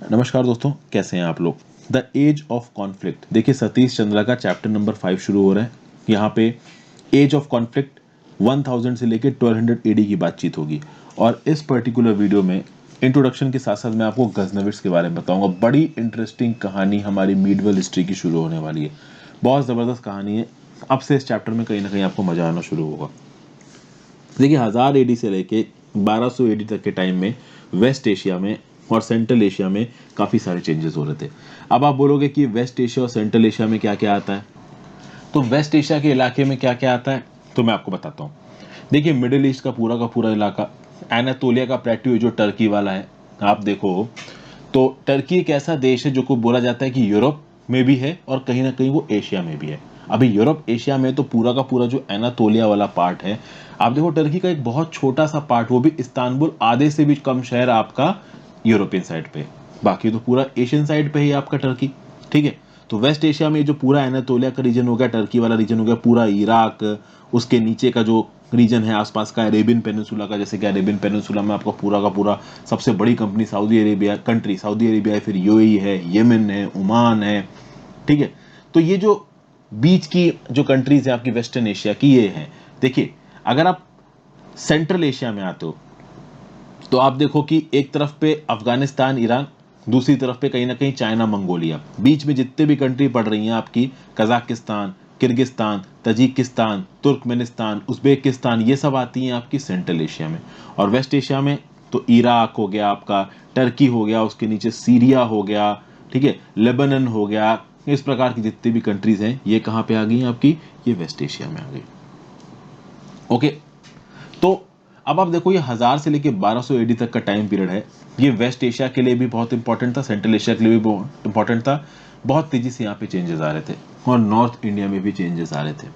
नमस्कार दोस्तों, कैसे हैं आप लोग। द एज ऑफ कॉन्फ्लिक्ट, देखिए सतीश चंद्रा का चैप्टर नंबर 5 शुरू हो रहा है। यहाँ पे एज ऑफ कॉन्फ्लिक्ट 1000 से लेकर 1200 एडी की बातचीत होगी। और इस पर्टिकुलर वीडियो में इंट्रोडक्शन के साथ साथ मैं आपको गजनविट्स के बारे में बताऊंगा। बड़ी इंटरेस्टिंग कहानी हमारी मीडिवल हिस्ट्री की शुरू होने वाली है। बहुत ज़बरदस्त कहानी है। अब से इस चैप्टर में कहीं ना कहीं आपको मजा आना शुरू होगा। देखिए 1000 एडी से लेके 1200 एडी तक के टाइम में वेस्ट एशिया में और सेंट्रल एशिया में काफ़ी सारे चेंजेस हो रहे थे। अब आप बोलोगे कि वेस्ट एशिया और सेंट्रल एशिया में क्या क्या आता है, तो वेस्ट एशिया के इलाके में क्या क्या आता है तो मैं आपको बताता हूँ। देखिए मिडिल ईस्ट का पूरा इलाका, एनातोलिया का प्लेट्यू जो टर्की वाला है, आप देखो तो टर्की एक ऐसा देश है जो को बोला जाता है कि यूरोप में भी है और कहीं ना कहीं वो एशिया में भी है। अभी यूरोप एशिया में तो पूरा का पूरा जो एनातोलिया वाला पार्ट है, आप देखो टर्की का एक बहुत छोटा सा पार्ट, वो भी इस्तांबुल, आधे से भी कम शहर आपका यूरोपियन साइड पे। बाकी तो पूरा एशियन साइड पे ही आपका टर्की। ठीक है, तो वेस्ट एशिया में जो पूरा एनातोलिया का रीजन हो गया, टर्की वाला रीजन हो गया, पूरा इराक, उसके नीचे का जो रीजन है आसपास का अरेबियन पेनिनसुला का, जैसे कि अरेबियन पेनिनसुला में आपका पूरा का पूरा सबसे बड़ी कंपनी सऊदी अरेबिया है, फिर यूएई है, यमन है, ओमान है। ठीक है, तो ये जो बीच की जो कंट्रीज है आपकी वेस्टर्न एशिया की, ये है। देखिए अगर आप सेंट्रल एशिया में आते हो तो आप देखो कि एक तरफ पे अफगानिस्तान ईरान, दूसरी तरफ पे कहीं ना कहीं चाइना मंगोलिया, बीच में जितने भी कंट्री पड़ रही हैं आपकी Kazakhstan, Kyrgyzstan, Tajikistan, Turkmenistan, Uzbekistan, ये सब आती हैं आपकी सेंट्रल एशिया में। और वेस्ट एशिया में तो इराक हो गया आपका, टर्की हो गया, उसके नीचे सीरिया हो गया, ठीक है, लेबनन हो गया। इस प्रकार की जितनी भी कंट्रीज हैं ये कहाँ पे आ गई हैं आपकी, ये वेस्ट एशिया में आ गई। ओके, तो अब आप देखो ये 1000 से लेके 1200 एडी तक का टाइम पीरियड है। ये वेस्ट एशिया के लिए भी बहुत इंपॉर्टेंट था, सेंट्रल एशिया के लिए भी बहुत इंपॉर्टेंट था। बहुत तेजी से यहाँ पे चेंजेस आ रहे थे और नॉर्थ इंडिया में भी चेंजेस आ रहे थे।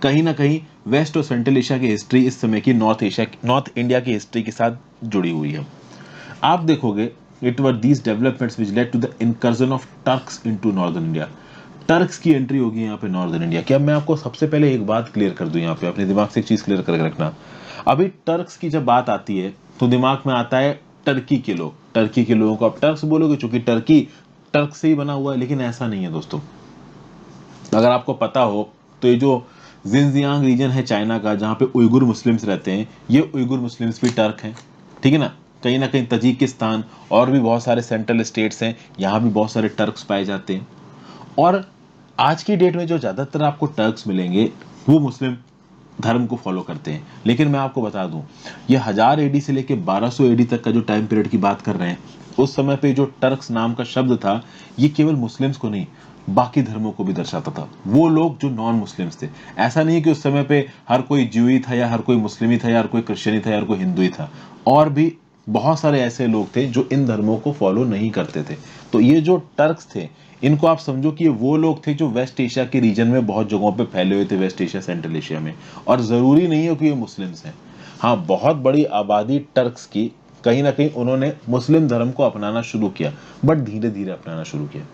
कहीं ना कहीं वेस्ट और सेंट्रल एशिया की हिस्ट्री इस समय की नॉर्थ इंडिया की हिस्ट्री के साथ जुड़ी हुई है। आप देखोगे it were these developments which led to the incursion of Turks into northern India. Turks की एंट्री होगी यहाँ पे नॉर्दर्न इंडिया की। अब मैं आपको सबसे पहले एक बात क्लियर कर दूं, यहाँ पे अपने दिमाग से एक चीज क्लियर करके रखना। अभी टर्क्स की जब बात आती है तो दिमाग में आता है टर्की के लोग। टर्की के लोगों को आप टर्क्स बोलोगे क्योंकि टर्की टर्क से ही बना हुआ है, लेकिन ऐसा नहीं है दोस्तों। अगर आपको पता हो तो ये जो जिनजियांग रीजन है चाइना का, जहाँ पे उइगुर मुस्लिम्स रहते हैं, ये उइगुर मुस्लिम्स भी टर्क हैं। ठीक है ना कहीं तजिकिस्तान और भी बहुत सारे सेंट्रल स्टेट्स हैं, यहाँ भी बहुत सारे टर्क्स पाए जाते हैं। और आज की डेट में जो ज़्यादातर आपको टर्क्स मिलेंगे वो मुस्लिम धर्म को फॉलो करते हैं। लेकिन मैं आपको बता दूं, ये 1000 एडी से लेके 1200 एडी तक का जो टाइम पीरियड की बात कर रहे हैं, उस समय पे जो टर्क्स नाम का शब्द था, ये केवल मुस्लिम्स को नहीं बाकी धर्मों को भी दर्शाता था। वो लोग जो नॉन मुस्लिम्स थे, ऐसा नहीं है कि उस समय पे हर कोई ज्यू ही था या हर कोई मुस्लिम ही था या हर कोई क्रिश्चियन ही था या हर कोई हिंदू ही था, और भी बहुत सारे ऐसे लोग थे जो इन धर्मों को फॉलो नहीं करते थे। तो ये जो टर्क्स थे, इनको आप समझो कि ये वो लोग थे जो वेस्ट एशिया के रीजन में बहुत जगहों पे फैले हुए थे, वेस्ट एशिया सेंट्रल एशिया में। और जरूरी नहीं है कि ये मुस्लिम्स हैं। हाँ, बहुत बड़ी आबादी टर्क्स की कहीं ना कहीं उन्होंने मुस्लिम धर्म को अपनाना शुरू किया, बट धीरे धीरे अपनाना शुरू किया।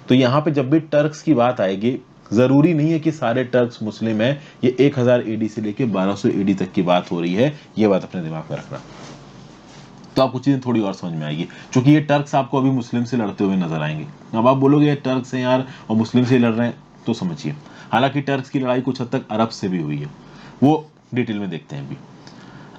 तो यहाँ पे जब भी टर्क्स की बात आएगी, जरूरी नहीं है कि सारे टर्क्स मुस्लिम हैं। ये 1000 एडी से लेके 1200 एडी तक की बात हो रही है, ये बात अपने दिमाग में रखना। तो आपको चीजें थोड़ी और समझ में आएगी, क्योंकि ये टर्क्स आपको अभी मुस्लिम से लड़ते हुए नजर आएंगे। अब आप बोलोगे ये टर्क्स हैं यार और मुस्लिम से लड़ रहे हैं, तो समझिए हालांकि टर्क्स की लड़ाई कुछ हद तक अरब से भी हुई है, वो डिटेल में देखते हैं अभी।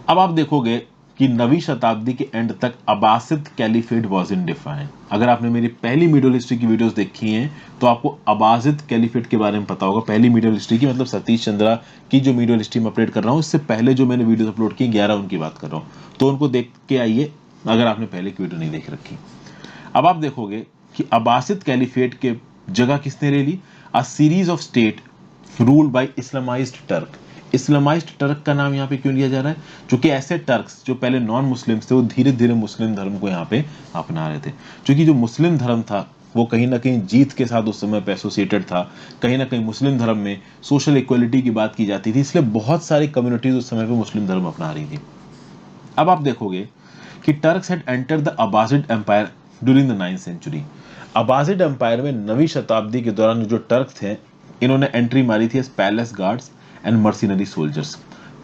अब आप देखोगे कि 9वीं शताब्दी के एंड तक Abbasid caliphate was in define. अगर आपने मेरी पहली मिडियल हिस्ट्री की वीडियोस देखी हैं तो आपको अब्बासिद कैलिफेट के बारे में पता होगा। पहली मिडियल हिस्ट्री की, मतलब सतीश चंद्रा की जो मिडियल हिस्ट्री में अपडेट कर रहा हूँ, इससे पहले जो मैंने वीडियोस अपलोड की 11 उनकी बात कर रहा हूँ, तो उनको देख के आइए अगर आपने पहले की वीडियो नहीं देख रखी। अब आप देखोगे कि अब्बासिद कैलिफेट के जगह किसने ले ली, a series of state ruled by Islamised Turk. Islamised Turk का नाम यहाँ पे क्यों लिया जा रहा है, क्योंकि ऐसे टर्क्स जो पहले नॉन मुस्लिम्स थे वो धीरे धीरे मुस्लिम धर्म को यहाँ पे अपना रहे थे। क्योंकि जो मुस्लिम धर्म था वो कहीं ना कहीं जीत के साथ उस समय पे एसोसिएटेड था। कहीं ना कहीं मुस्लिम धर्म में सोशल इक्वलिटी की बात की जाती थी, इसलिए बहुत सारी कम्युनिटीज उस समय पे मुस्लिम धर्म अपना रही थी। अब आप देखोगे कि Turks had entered the Abbasid empire during the 9th century. Abbasid empire में 9वीं शताब्दी के दौरान जो टर्क्स थे, इन्होंने एंट्री मारी थी as palace guards and mercenary soldiers.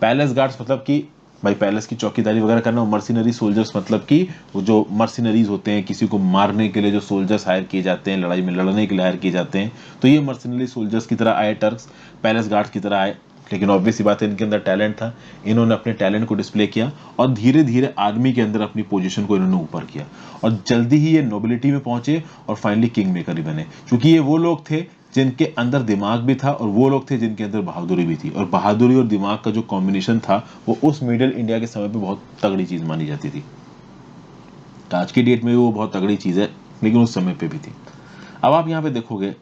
Palace guards मतलब कि भाई पैलेस की चौकीदारी वगैरह करना। मर्सिनरी सोल्जर्स मतलब कि वो जो मर्सिनरीज होते हैं, किसी को मारने के लिए जो सोल्जर्स हायर किए जाते हैं, लड़ाई में लड़ने के लिए हायर किए जाते हैं, तो ये मर्सिनरी सोल्जर्स की तरह आए टर्क्स, पैलेस गार्ड्स की तरह आए। लेकिन ऑब्वियस बात है, इनके अंदर टैलेंट था, इन्होंने अपने टैलेंट को डिस्प्ले किया और धीरे धीरे आर्मी के अंदर अपनी पोजीशन को इन्होंने ऊपर किया और जल्दी ही ये नोबिलिटी में पहुंचे और फाइनली किंग मेकर ही बने। क्योंकि ये वो लोग थे जिनके अंदर दिमाग भी था और वो लोग थे जिनके अंदर बहादुरी भी थी, और बहादुरी और दिमाग का जो कॉम्बिनेशन था वो उस मिडिल इंडिया के समय पे बहुत तगड़ी चीज मानी जाती थी। आज की डेट में भी वो बहुत तगड़ी चीज है, लेकिन उस समय पे भी थी। अब आप यहाँ पे देखोगे,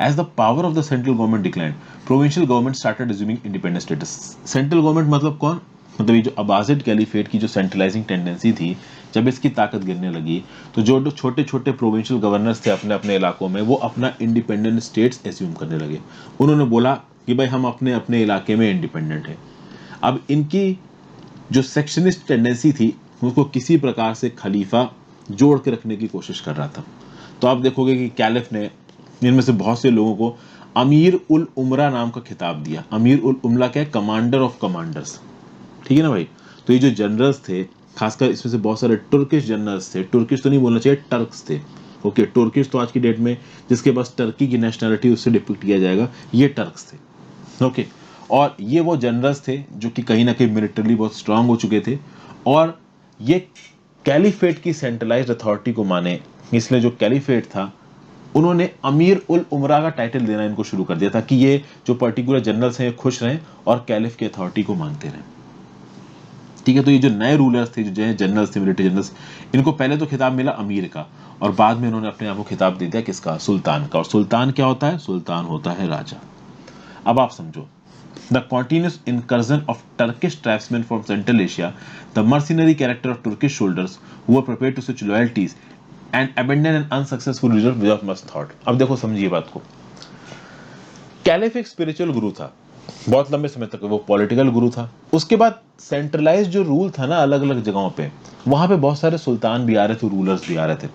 as the power of the central government declined, provincial government started assuming independent status. Central government मतलब कौन? मतलब ये जो अबासिड कैलिफेट की जो सेंट्रलाइजिंग टेंडेंसी थी, जब इसकी ताकत गिरने लगी तो जो छोटे छोटे प्रोविंशियल गवर्नर्स थे अपने अपने इलाकों में, वो अपना इंडिपेंडेंट स्टेट्स एज्यूम करने लगे। उन्होंने बोला कि भाई हम अपने अपने इलाके में इंडिपेंडेंट है। अब इनकी जो सेक्शनिस्ट टेंडेंसी थी उसको किसी प्रकार से खलीफा जोड़ के रखने की कोशिश कर रहा था। तो आप देखोगे कि कैलिफ ने इनमें से बहुत से लोगों को अमीर उल उमरा नाम का खिताब दिया। अमीर उल उमरा क्या है? कमांडर ऑफ कमांडर्स, ठीक है ना भाई। तो ये जो जनरल्स थे, खासकर इसमें से बहुत सारे तुर्किश जनरल्स थे, तुर्किश तो नहीं बोलना चाहिए, टर्क्स थे। ओके, तुर्किश तो आज की डेट में जिसके पास टर्की की नेशनलिटी उससे डिपिक्ट किया जाएगा, ये टर्क्स थे। ओके, और ये वो जनरल्स थे जो कि कहीं ना कहीं मिलिटरली बहुत स्ट्रांग हो चुके थे और ये कैलिफेट की सेंट्रलाइज्ड अथॉरिटी को माने, इसलिए जो कैलिफेट था उन्होंने अमीर उल उमरा का टाइटल देना इनको शुरू कर दिया था कि ये जो पर्टिकुलर जनरल्स हैं खुश रहें और कैलिफ की अथॉरिटी को मानते रहें। ठीक है, तो ये जो नए रूलर्स थे, जो जनरल्स थे, मिलिट्री जनरल्स, इनको पहले तो खिताब मिला अमीर का और बाद में इन्होंने अपने आप को खिताब दे दिया किसका? सुल्तान का। और सुल्तान क्या होता है? सुल्तान होता है राजा। अब आप समझो, the continuous incursion of Turkish tribesmen from Central Asia, the mercenary character of Turkish soldiers who were prepared to switch loyalties and abandon an unsuccessful leader without much thought. अब देखो समझिए बात को। कैलिफ एक स्पिरिचुअल गुरु था, बहुत लंबे समय तक वो पॉलिटिकल गुरु था। उसके बाद सेंट्रलाइज जो रूल था ना अलग अलग जगहों पे, वहां पे बहुत सारे सुल्तान भी आ रहे थे, रूलर्स भी आ रहे थे,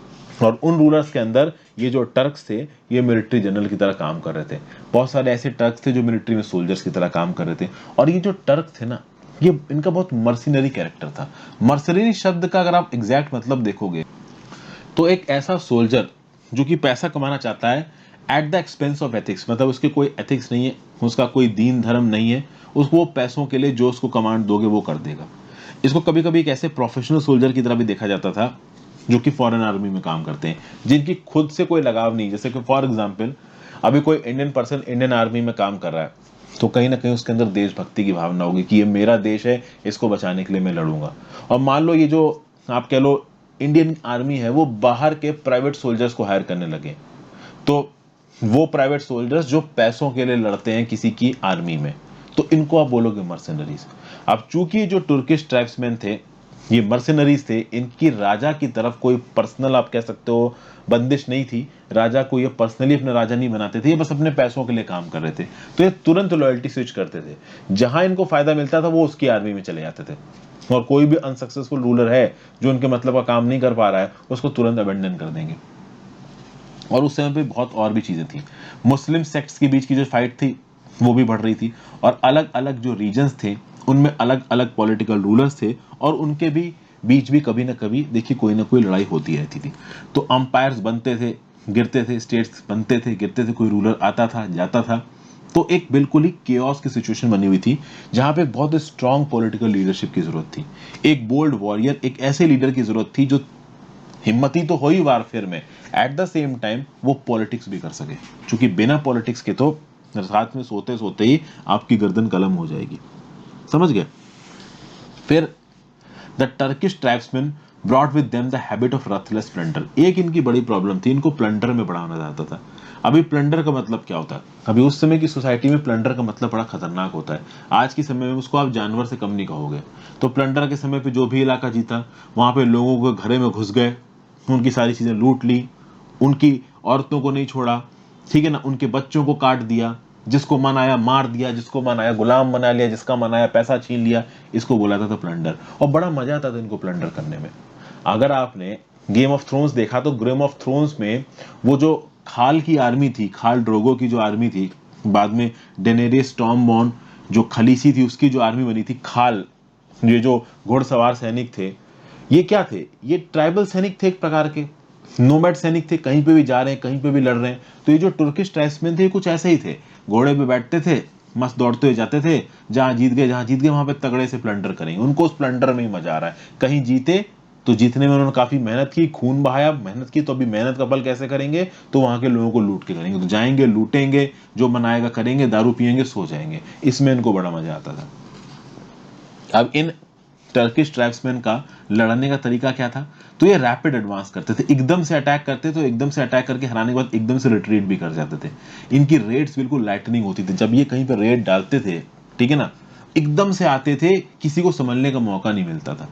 और उन रूलर्स के अंदर ये जो टर्क्स थे ये मिलिट्री जनरल की तरह काम कर रहे थे। बहुत सारे ऐसे टर्क्स थे जो मिलिट्री में सोल्जर्स की तरह काम कर रहे थे। और ये जो टर्क थे ना, ये इनका बहुत मर्सिनरी कैरेक्टर था। मर्सिनरी शब्द का अगर आप एग्जैक्ट मतलब देखोगे तो एक ऐसा सोल्जर जो कि पैसा कमाना चाहता है at the expense of ethics, मतलब उसके कोई एथिक्स नहीं है, उसका कोई दीन धर्म नहीं है, उसको वो पैसों के लिए जो उसको कमांड दोगे वो कर देगा। इसको कभी कभी एक ऐसे प्रोफेशनल सोल्जर की तरह भी देखा जाता था जो कि फॉरेन आर्मी में काम करते हैं, जिनकी खुद से कोई लगाव नहीं। जैसे कि फॉर एग्जांपल अभी कोई इंडियन पर्सन इंडियन आर्मी में काम कर रहा है तो कहीं ना कहीं उसके अंदर देशभक्ति की भावना होगी कि ये मेरा देश है, इसको बचाने के लिए मैं लड़ूंगा। और मान लो ये जो आप कह लो इंडियन आर्मी है वो बाहर के प्राइवेट सोल्जर्स को हायर करने लगे, तो वो प्राइवेट सोल्जर्स जो पैसों के लिए लड़ते हैं किसी की आर्मी में, तो इनको आप बोलोगे मर्सेनरीज। अब चूंकि जो तुर्किश ट्राइब्समैन थे ये मर्सेनरीज थे, इनकी राजा की तरफ कोई पर्सनल आप कह सकते हो बंदिश नहीं थी, राजा को ये पर्सनली अपना राजा नहीं बनाते थे, ये बस अपने पैसों के लिए काम कर रहे थे। तो ये तुरंत लॉयल्टी स्विच करते थे, जहां इनको फायदा मिलता था वो उसकी आर्मी में चले जाते थे। और कोई भी अनसक्सेसफुल रूलर है जो उनके मतलब का काम नहीं कर पा रहा है उसको तुरंत अबेंडन कर देंगे। और उस समय पे बहुत और भी चीजें थी, मुस्लिम सेक्ट्स के बीच की जो फाइट थी वो भी बढ़ रही थी, और अलग अलग जो रीजन्स थे उनमें अलग अलग पॉलिटिकल रूलर्स थे, और उनके भी बीच भी कभी ना कभी देखिए कोई ना कोई लड़ाई होती रहती थी। तो अंपायर्स बनते थे, गिरते थे, स्टेट्स बनते थे, गिरते थे, कोई रूलर आता था जाता था। तो एक बिल्कुल ही केओस की सिचुएशन बनी हुई थी जहां पे बहुत स्ट्रांग पॉलिटिकल लीडरशिप की जरूरत थी। एक बोल्ड वॉरियर, एक ऐसे लीडर की जरूरत थी जो हिम्मती तो हो ही वारफेयर में, एट द सेम टाइम वो पॉलिटिक्स भी कर सके, क्योंकि बिना पॉलिटिक्स के तो रात में सोते सोते ही आपकी गर्दन कलम हो जाएगी। समझ गए? फिर the Turkish tribesman brought with them the habit of ruthless plunder. एक इनकी बड़ी प्रॉब्लम थी, इनको प्लंडर में बढ़ाना जाता था। अभी प्लंडर का मतलब क्या होता है? अभी उस समय की सोसाइटी में प्लंडर का मतलब बड़ा खतरनाक होता है। आज के समय में उसको आप जानवर से कम नहीं कहोगे। तो प्लंडर के समय पे जो भी इलाका जीता वहां पे लोगों के घरे में घुस गए, उनकी सारी चीजें लूट ली, उनकी औरतों को नहीं छोड़ा, ठीक है ना, उनके बच्चों को काट दिया, जिसको मन आया मार दिया, जिसको मन आया गुलाम बना लिया, जिसका मन आया पैसा छीन लिया। इसको बोला था प्लंडर, और बड़ा मजा आता था इनको प्लंडर करने में। अगर आपने गेम ऑफ थ्रोन्स देखा तो गेम ऑफ थ्रोन्स में वो जो खाल की आर्मी थी, खाल ड्रोगो की जो आर्मी थी, बाद में डेनेरिस टॉर्मबॉर्न जो खलीसी थी उसकी जो आर्मी बनी थी, खाल ये जो घुड़सवार सैनिक थे, ये क्या थे? ये ट्राइबल सैनिक थे, एक प्रकार के नोमैड सैनिक थे, कहीं पे भी जा रहे हैं, कहीं पे भी लड़ रहे हैं। तो ये जो तुर्किश ट्राइब्समैन थे, ये कुछ ऐसे ही थे, घोड़े पे बैठते थे, मस्त दौड़ते हुए जाते थे, जहां जीत गए वहां पे तगड़े से प्लंडर करेंगे। उनको उस प्लंडर में ही मजा आ रहा है। कहीं जीते तो जीतने में उन्होंने काफी मेहनत की, खून बहाया, मेहनत की, तो अभी मेहनत का फल कैसे करेंगे? तो वहां के लोगों को लूट के करेंगे। तो जाएंगे, लूटेंगे, जो बनाएगा करेंगे, दारू पियेंगे, सो जाएंगे। इसमें इनको बड़ा मजा आता था। अब इन टर्किश ट्राइब्समैन का लड़ने का तरीका क्या था? तो ये रैपिड एडवांस करते थे, एकदम से अटैक करते, तो एकदम से अटैक करके हराने के बाद एकदम से रिट्रीट भी कर जाते थे। इनकी रेड्स बिल्कुल लाइटनिंग होती थी। जब ये कहीं पर रेड डालते थे, ठीक है ना, एकदम से आते थे, किसी को संभलने का मौका नहीं मिलता था।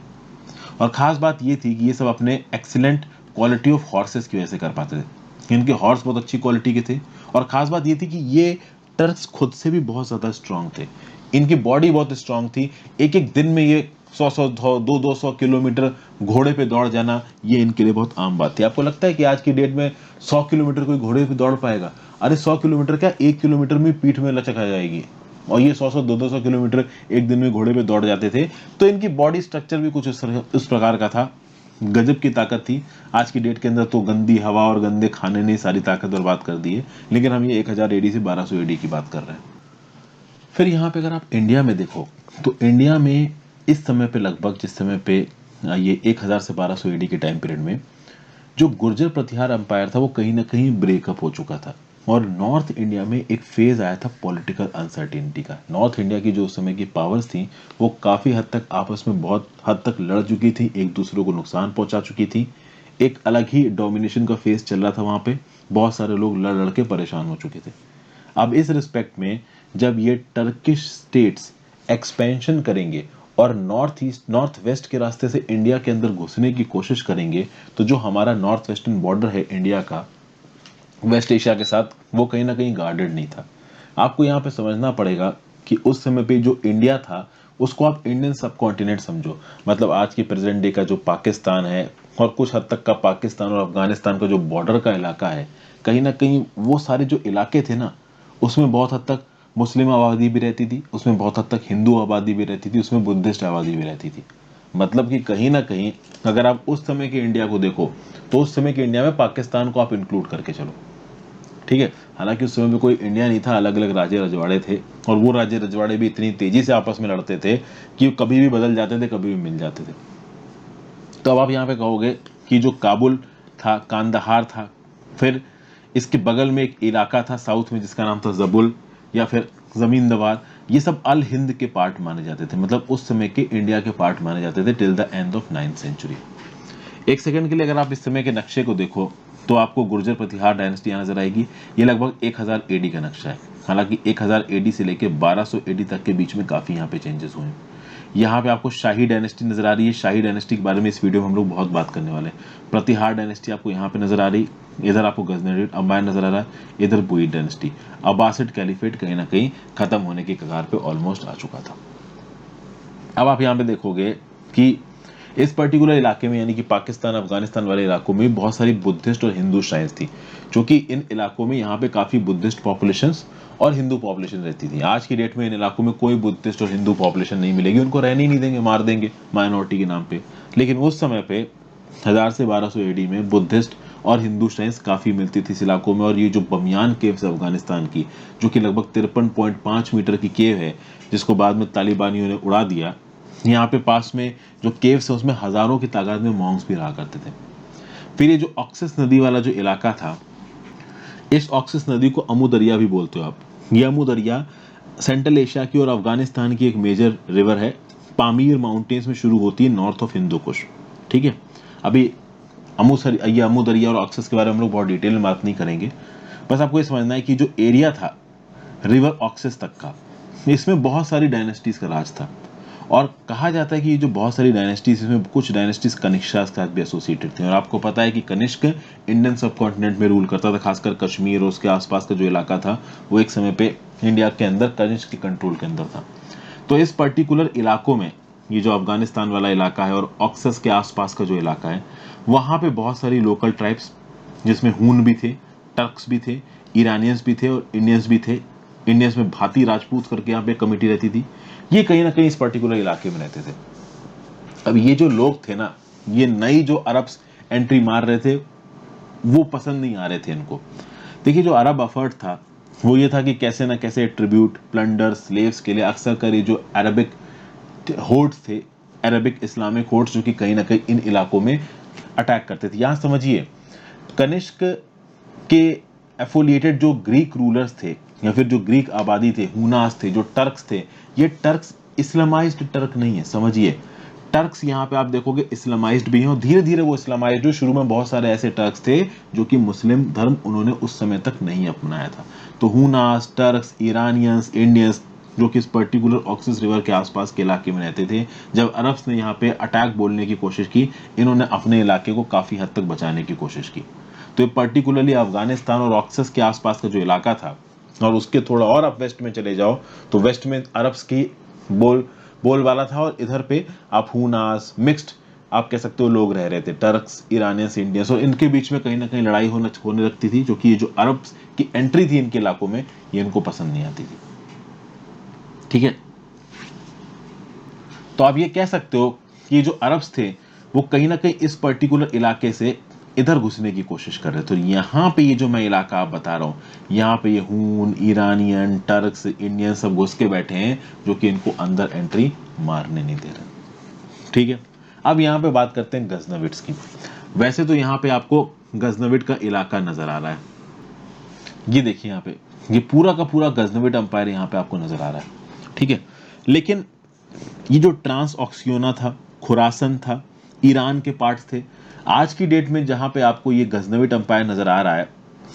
और खास बात ये थी कि ये सब अपने एक्सीलेंट क्वालिटी ऑफ हॉर्सेस की वजह से कर पाते थे। इनके हॉर्स बहुत अच्छी क्वालिटी के थे। और खास बात ये थी कि ये टर्क्स खुद से भी बहुत ज्यादा स्ट्रांग थे। इनकी बॉडी बहुत स्ट्रांग थी। एक एक दिन में ये 100 200 किलोमीटर घोड़े पे दौड़ जाना, ये इनके लिए बहुत आम बात थी। आपको लगता है कि आज की डेट में 100 किलोमीटर कोई घोड़े पे दौड़ पाएगा? अरे 100 किलोमीटर क्या, 1 किलोमीटर में पीठ में लचक आ जाएगी। और ये 100 200 किलोमीटर एक दिन में घोड़े पे दौड़ जाते थे। तो इनकी बॉडी स्ट्रक्चर भी कुछ उस प्रकार का था। गजब की ताकत थी। आज की डेट के अंदर तो गंदी हवा और गंदे खाने ने सारी ताकत बर्बाद कर दी है। लेकिन हम ये 1000 एडी से 1200 एडी की बात कर रहे हैं। फिर यहाँ पे अगर आप इंडिया में देखो, तो इंडिया में इस समय पे लगभग, जिस समय पे ये 1000 से 1200 एडी के टाइम पीरियड में जो गुर्जर प्रतिहार अंपायर था, वो कहीं ना कहीं ब्रेकअप हो चुका था। और नॉर्थ इंडिया में एक फेज आया था पॉलिटिकल अनसर्टेनिटी का। नॉर्थ इंडिया की जो उस समय की पावर्स थी, वो काफी हद तक आपस में बहुत हद तक लड़ चुकी थी, एक दूसरे को नुकसान पहुंचा चुकी थी। एक अलग ही डोमिनेशन का फेज चल रहा था वहां पे। बहुत सारे लोग लड़ लड़ के परेशान हो चुके थे। अब इस रिस्पेक्ट में जब ये टर्किश स्टेट्स एक्सपेंशन करेंगे और नॉर्थ ईस्ट नॉर्थ वेस्ट के रास्ते से इंडिया के अंदर घुसने की कोशिश करेंगे, तो जो हमारा नॉर्थ वेस्टर्न बॉर्डर है इंडिया का वेस्ट एशिया के साथ, वो कहीं ना कहीं गार्डेड नहीं था। आपको यहाँ पे समझना पड़ेगा कि उस समय पे जो इंडिया था, उसको आप इंडियन सब कॉन्टिनेंट समझो। मतलब आज के प्रेजेंट डे का जो पाकिस्तान है, और कुछ हद तक का पाकिस्तान और अफगानिस्तान का जो बॉर्डर का इलाका है, कहीं ना कहीं वो सारे जो इलाके थे ना, उसमें बहुत हद तक मुस्लिम आबादी भी रहती थी, उसमें बहुत हद तक हिंदू आबादी भी रहती थी, उसमें बुद्धिस्ट आबादी भी रहती थी। मतलब कि कहीं ना कहीं अगर आप उस समय के इंडिया को देखो, तो उस समय के इंडिया में पाकिस्तान को आप इंक्लूड करके चलो, ठीक है। हालांकि उस समय में कोई इंडिया नहीं था, अलग अलग राज्य रजवाड़े थे। और वो राज्य रजवाड़े भी इतनी तेजी से आपस में लड़ते थे कि कभी भी बदल जाते थे, कभी भी मिल जाते थे। तो अब आप यहाँ पे कहोगे कि जो काबुल था, कांदाहार था, फिर इसके बगल में एक इलाका था साउथ में जिसका नाम था जबुल, या फिर जमींदार, ये सब अल हिंद के पार्ट माने जाते थे। मतलब उस समय के इंडिया के पार्ट माने जाते थे till the end of 9th century. एक सेकंड के लिए अगर आप इस समय के नक्शे को देखो, तो आपको गुर्जर प्रतिहार डायनेस्टी यहाँ नजर आएगी। ये लगभग 1000 एडी का नक्शा है। हालांकि 1000 एडी से लेकर 1200 एडी तक के बीच में काफी यहाँ पे चेंजेस हुए हैं। यहाँ पे आपको शाही डायनेस्टी नजर आ रही है। शाही डायनेस्टी के बारे में इस वीडियो में हम लोग बहुत बात करने वाले हैं। प्रतिहार डायनेस्टी आपको यहाँ पे नजर आ रही, इधर आपको गजनवी अम्बायर नजर आ रहा है, इधर बुइड डायनेस्टी। अब्बासिड कैलिफेट कहीं ना कहीं खत्म होने की कगार पे ऑलमोस्ट आ चुका था। अब आप यहाँ पे देखोगे कि इस पर्टिकुलर इलाके में, यानी कि पाकिस्तान अफगानिस्तान वाले इलाकों में बहुत सारी बुद्धिस्ट और हिंदू श्राइन्स थी, क्योंकि इन इलाकों में यहाँ पे काफी बुद्धिस्ट पॉपुलेशंस और हिंदू पॉपुलेशन रहती थी। आज की डेट में इन इलाकों में कोई बुद्धिस्ट और हिंदू पॉपुलेशन नहीं मिलेगी, उनको रहने ही नहीं देंगे, मार देंगे माइनॉरिटी के नाम पे। लेकिन उस समय पे 1000 से 1200 एडी में बुद्धिस्ट और हिंदू श्राइन्स काफी मिलती थी इस इलाकों में। और ये जो बमियान केव्स है अफगानिस्तान की, जो कि लगभग 53.5 मीटर की केव है, जिसको बाद में तालिबानियों ने उड़ा दिया, यहाँ पे पास में जो केव्स है उसमें हजारों की तादाद में मॉन्क्स भी रहा करते थे। फिर ये जो ऑक्सस नदी वाला जो इलाका था, इस ऑक्सस नदी को अमू दरिया भी बोलते हो आप। ये अमू दरिया सेंट्रल एशिया की और अफगानिस्तान की एक मेजर रिवर है। पामीर माउंटेन्स में शुरू होती है नॉर्थ ऑफ हिंदू कुश, ठीक है। अभी ये अमू दरिया और ऑक्सस के बारे में हम लोग बहुत डिटेल में बात नहीं करेंगे। बस आपको ये समझना है कि जो एरिया था रिवर ऑक्सस तक का, इसमें बहुत सारी डायनेस्टीज का राज था। और कहा जाता है कि ये जो बहुत सारी डायनेस्टीज, इसमें कुछ डायनेस्टीज कनिष्क के साथ भी एसोसिएटेड थी। और आपको पता है कि कनिष्क इंडियन सब कॉन्टिनेंट में रूल करता था, खासकर कश्मीर और उसके आसपास का जो इलाका था, वो एक समय पे इंडिया के अंदर कनिष्क के कंट्रोल के अंदर था। तो इस पर्टिकुलर इलाकों में, ये जो अफगानिस्तान वाला इलाका है और ऑक्सस के आसपास का जो इलाका है, वहां पे बहुत सारी लोकल ट्राइब्स, जिसमें हून भी थे, टर्क्स भी थे, ईरानियंस भी थे और इंडियंस भी थे। इंडियंस में भाती राजपूत करके यहाँ पे कमिटी रहती थी। ये कहीं ना कहीं इस पर्टिकुलर इलाके में रहते थे। अब ये जो लोग थे ना, ये नई जो अरब्स एंट्री मार रहे थे वो पसंद नहीं आ रहे थे इनको। देखिए जो अरब एफर्ट था वो ये था कि कैसे ना कैसे ट्रिब्यूट, प्लंडर, स्लेव्स के लिए अक्सर कर ये जो अरबिक होड्स थे, अरबिक इस्लामिक होड्स, जो कि कहीं ना कहीं इन इलाकों में अटैक करते थे। यहाँ समझिए, कनिष्क के एफोलिएटेड जो ग्रीक रूलर्स थे या फिर जो ग्रीक आबादी थे, हुनास थे, जो टर्क्स थे, ये टर्क्स इस्लामाइज्ड टर्क नहीं है, समझिए। टर्क्स यहाँ पे आप देखोगे इस्लामाइज्ड भी हैं, और धीरे धीरे वो इस्लामाइज्ड, शुरू में बहुत सारे ऐसे टर्क्स थे जो कि मुस्लिम धर्म उन्होंने उस समय तक नहीं अपनाया था। तो हुनास, टर्क्स, ईरानियंस, इंडियंस, जो कि इस पर्टिकुलर ऑक्सिस रिवर के आसपास के इलाके में रहते थे, जब अरब्स ने यहाँ पे अटैक बोलने की कोशिश की, इन्होंने अपने इलाके को काफी हद तक बचाने की कोशिश की। तो ये पर्टिकुलरली अफगानिस्तान और ऑक्सस के आसपास का जो इलाका था, और उसके थोड़ा और आप वेस्ट में चले जाओ तो वेस्ट में अरब्स की बोलबाला था, और इधर पे आप हुनास, मिक्स्ड आप कह सकते हो लोग रह रहे थे, टर्क्स, ईरानियंस, इंडियंस, और इनके बीच में कहीं ना कहीं लड़ाई होने लगती थी, जो कि ये जो अरब्स की एंट्री थी इनके इलाकों में, ये इनको पसंद नहीं आती थी। ठीक है, तो आप ये कह सकते हो कि ये जो अरब्स थे वो कहीं ना कहीं इस पर्टिकुलर इलाके से इधर घुसने की कोशिश कर रहे थे। तो यहाँ पे ये जो मैं इलाका आप बता रहा हूँ, यहाँ पे ये हून, ईरानियन, टर्क्स, इंडियन सब घुस के बैठे हैं, जो कि इनको अंदर एंट्री मारने नहीं दे रहे। ठीक है, अब यहाँ पे बात करते हैं गजनविड्स की। वैसे तो यहाँ पे आपको गजनविड का इलाका नजर आ रहा है, ये देखिए यहाँ पे, ये पूरा का पूरा गजनविड अंपायर यहाँ पे आपको नजर आ रहा है। ठीक है, लेकिन ये जो ट्रांस ऑक्सियोना था, खुरासन था, ईरान के पार्ट्स थे। आज की डेट में जहां पे आपको ये गजनविड अंपायर नजर आ रहा है,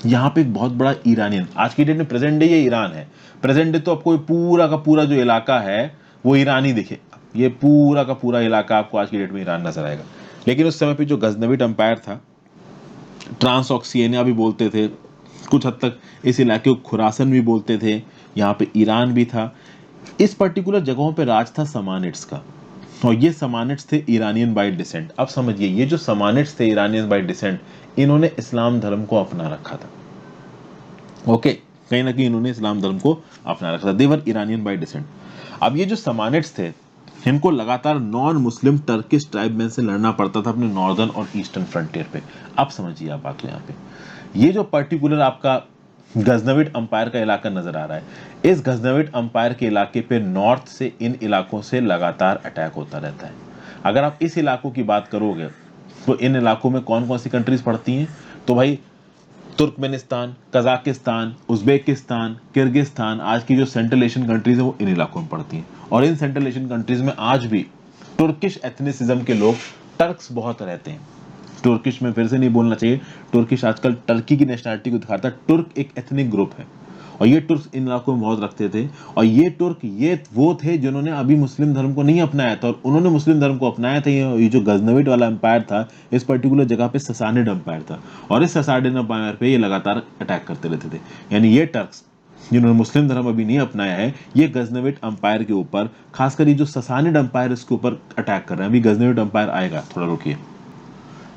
यहाँ पे एक बहुत बड़ा ईरानियन, आज की डेट में प्रेजेंट डे ये ईरान है। प्रेजेंट डे तो आपको ये पूरा का पूरा जो इलाका है वो ईरानी दिखे, ये पूरा का पूरा इलाका आपको आज की डेट में ईरान नजर आएगा। लेकिन उस समय पे जो गजनविड अंपायर था, ट्रांस ऑक्सियना भी बोलते थे, कुछ हद तक इस इलाके को खुरासन भी बोलते थे, यहाँ पे ईरान भी था। इस पर्टिकुलर जगहों पे राज था समानिड्स का, और ये समानिड्स थे ईरानियन बाय डिसेंट। अब समझिए, ये जो समानिड्स थे ईरानियन बाय डिसेंट, इन्होंने इस्लाम धर्म को अपना रखा था। ओके, कहीं ना कहीं इन्होंने इस्लाम धर्म को अपना रखा था, देवर ईरानियन बाय डिसेंट। अब ये जो समानिड्स थे, इनको लगातार नॉन मुस्लिम टर्किश ट्राइबमैन से लड़ना पड़ता था अपने नॉर्दर्न और ईस्टर्न फ्रंटियर पे। अब समझिए आप बात, यहाँ पे ये जो पर्टिकुलर आपका गजनविड अंपायर का इलाका नजर आ रहा है, इस गजनविड अंपायर के इलाके पे नॉर्थ से इन इलाकों से लगातार अटैक होता रहता है। अगर आप इस इलाकों की बात करोगे तो इन इलाकों में कौन कौन सी कंट्रीज पड़ती हैं, तो भाई तुर्कमेनिस्तान, कजाकिस्तान, उज्बेकिस्तान, किर्गिस्तान, आज की जो सेंट्रल एशियन कंट्रीज है वो इन इलाकों में पड़ती हैं। और इन सेंट्रल एशियन कंट्रीज में आज भी तुर्किश एथनिसिज्म के लोग, टर्क्स बहुत रहते हैं। तुर्किश में फिर से नहीं बोलना चाहिए, तुर्किश आजकल टर्की की नेशनलिटी को दिखाता है। तुर्क एक एथनिक ग्रुप है, और ये तुर्क इन इलाकों में बहुत रखते थे। और ये तुर्क ये वो थे जिन्होंने अभी मुस्लिम धर्म को नहीं अपनाया था, और उन्होंने मुस्लिम धर्म को अपनाया था। ये जो गजनविड वाला एम्पायर था, इस पर्टिकुलर जगह पे ससानिड एम्पायर था, और इस ससानिड एम्पायर पे ये लगातार अटैक करते रहते थे। यानी ये टर्क्स जिन्होंने मुस्लिम धर्म अभी नहीं अपनाया है, ये गजनविड एम्पायर के ऊपर, खासकर ये जो ससानिड एम्पायर इसके ऊपर अटैक कर रहे हैं। अभी गजनविड एम्पायर आएगा, थोड़ा रुकिए।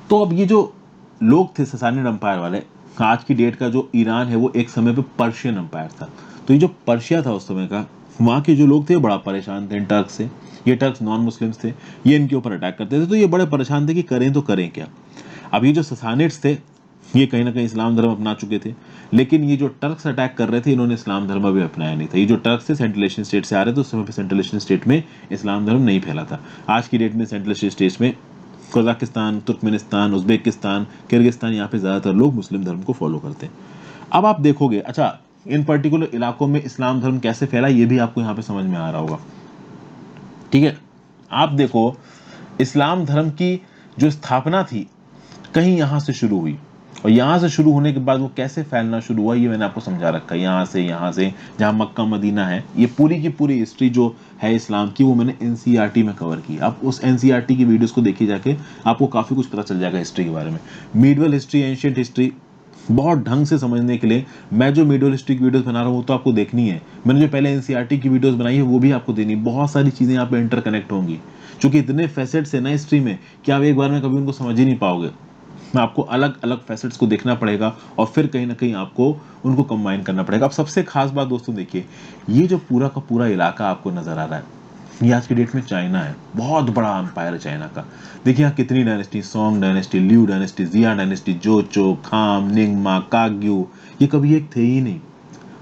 तो अब ये जो लोग थे ससानिड एम्पायर वाले, आज की डेट का जो ईरान है वो एक समय पे पर्शियन एम्पायर था। तो ये जो पर्शिया था उस समय का, वहाँ के जो लोग थे बड़ा परेशान थे इन टर्क से। ये टर्क्स नॉन मुस्लिम्स थे, ये इनके ऊपर अटैक करते थे, तो ये बड़े परेशान थे कि करें तो करें क्या। अब ये जो ससानिड्स थे, ये कहीं ना कहीं इस्लाम धर्म अपना चुके थे, लेकिन ये जो टर्क्स अटैक कर रहे थे, इन्होंने इस्लाम धर्म अभी अपनाया नहीं था। ये जो टर्क्स थे सेंट्रल एशियन स्टेट से आ रहे थे, उस समय पे सेंट्रल एशियन स्टेट में इस्लाम धर्म नहीं फैला था। आज की डेट में सेंट्रल एशियन स्टेट्स में कजाकिस्तान, तुर्कमेनिस्तान, उज्बेकिस्तान, किर्गिस्तान, यहाँ पे ज़्यादातर लोग मुस्लिम धर्म को फॉलो करते हैं। अब आप देखोगे, अच्छा इन पर्टिकुलर इलाकों में इस्लाम धर्म कैसे फैला, ये भी आपको यहाँ पे समझ में आ रहा होगा। ठीक है, आप देखो, इस्लाम धर्म की जो स्थापना थी कहीं यहाँ से शुरू हुई, और यहाँ से शुरू होने के बाद वो कैसे फैलना शुरू हुआ ये मैंने आपको समझा रखा है। यहाँ से जहाँ मक्का मदीना है, ये पूरी की पूरी हिस्ट्री जो है इस्लाम की, वो मैंने एनसीईआरटी में कवर की। आप उस एनसीईआरटी की वीडियोस को देखिए जाके, आपको काफ़ी कुछ पता चल जाएगा हिस्ट्री के बारे में। मीडिवल हिस्ट्री, एंशियंट हिस्ट्री बहुत ढंग से समझने के लिए मैं जो मीडिवल हिस्ट्री की वीडियोस बना रहा हूँ वो तो आपको देखनी है। मैंने जो पहले एनसीईआरटी की वीडियोस बनाई है वो भी आपको देनी है। बहुत सारी चीज़ें यहाँ पे इंटरकनेक्ट होंगी, क्योंकि इतने फैसेट्स है ना हिस्ट्री में कि आप एक बार में कभी उनको समझ ही नहीं पाओगे। में आपको अलग अलग फैसेट्स को देखना पड़ेगा, और फिर कहीं ना कहीं आपको उनको कंबाइन करना पड़ेगा। अब सबसे खास बात दोस्तों देखिए, ये जो पूरा का पूरा इलाका आपको नजर आ रहा है, ये आज की डेट में चाइना है, बहुत बड़ा एम्पायर है चाइना का। देखिए यहाँ कितनी डायनेस्टी, सोंग डायनेस्टी, लिू डायनेस्टी, जिया डायनेस्टी, जोचो, खाम, निंगमा, काग्यू, ये कभी एक थे ही नहीं।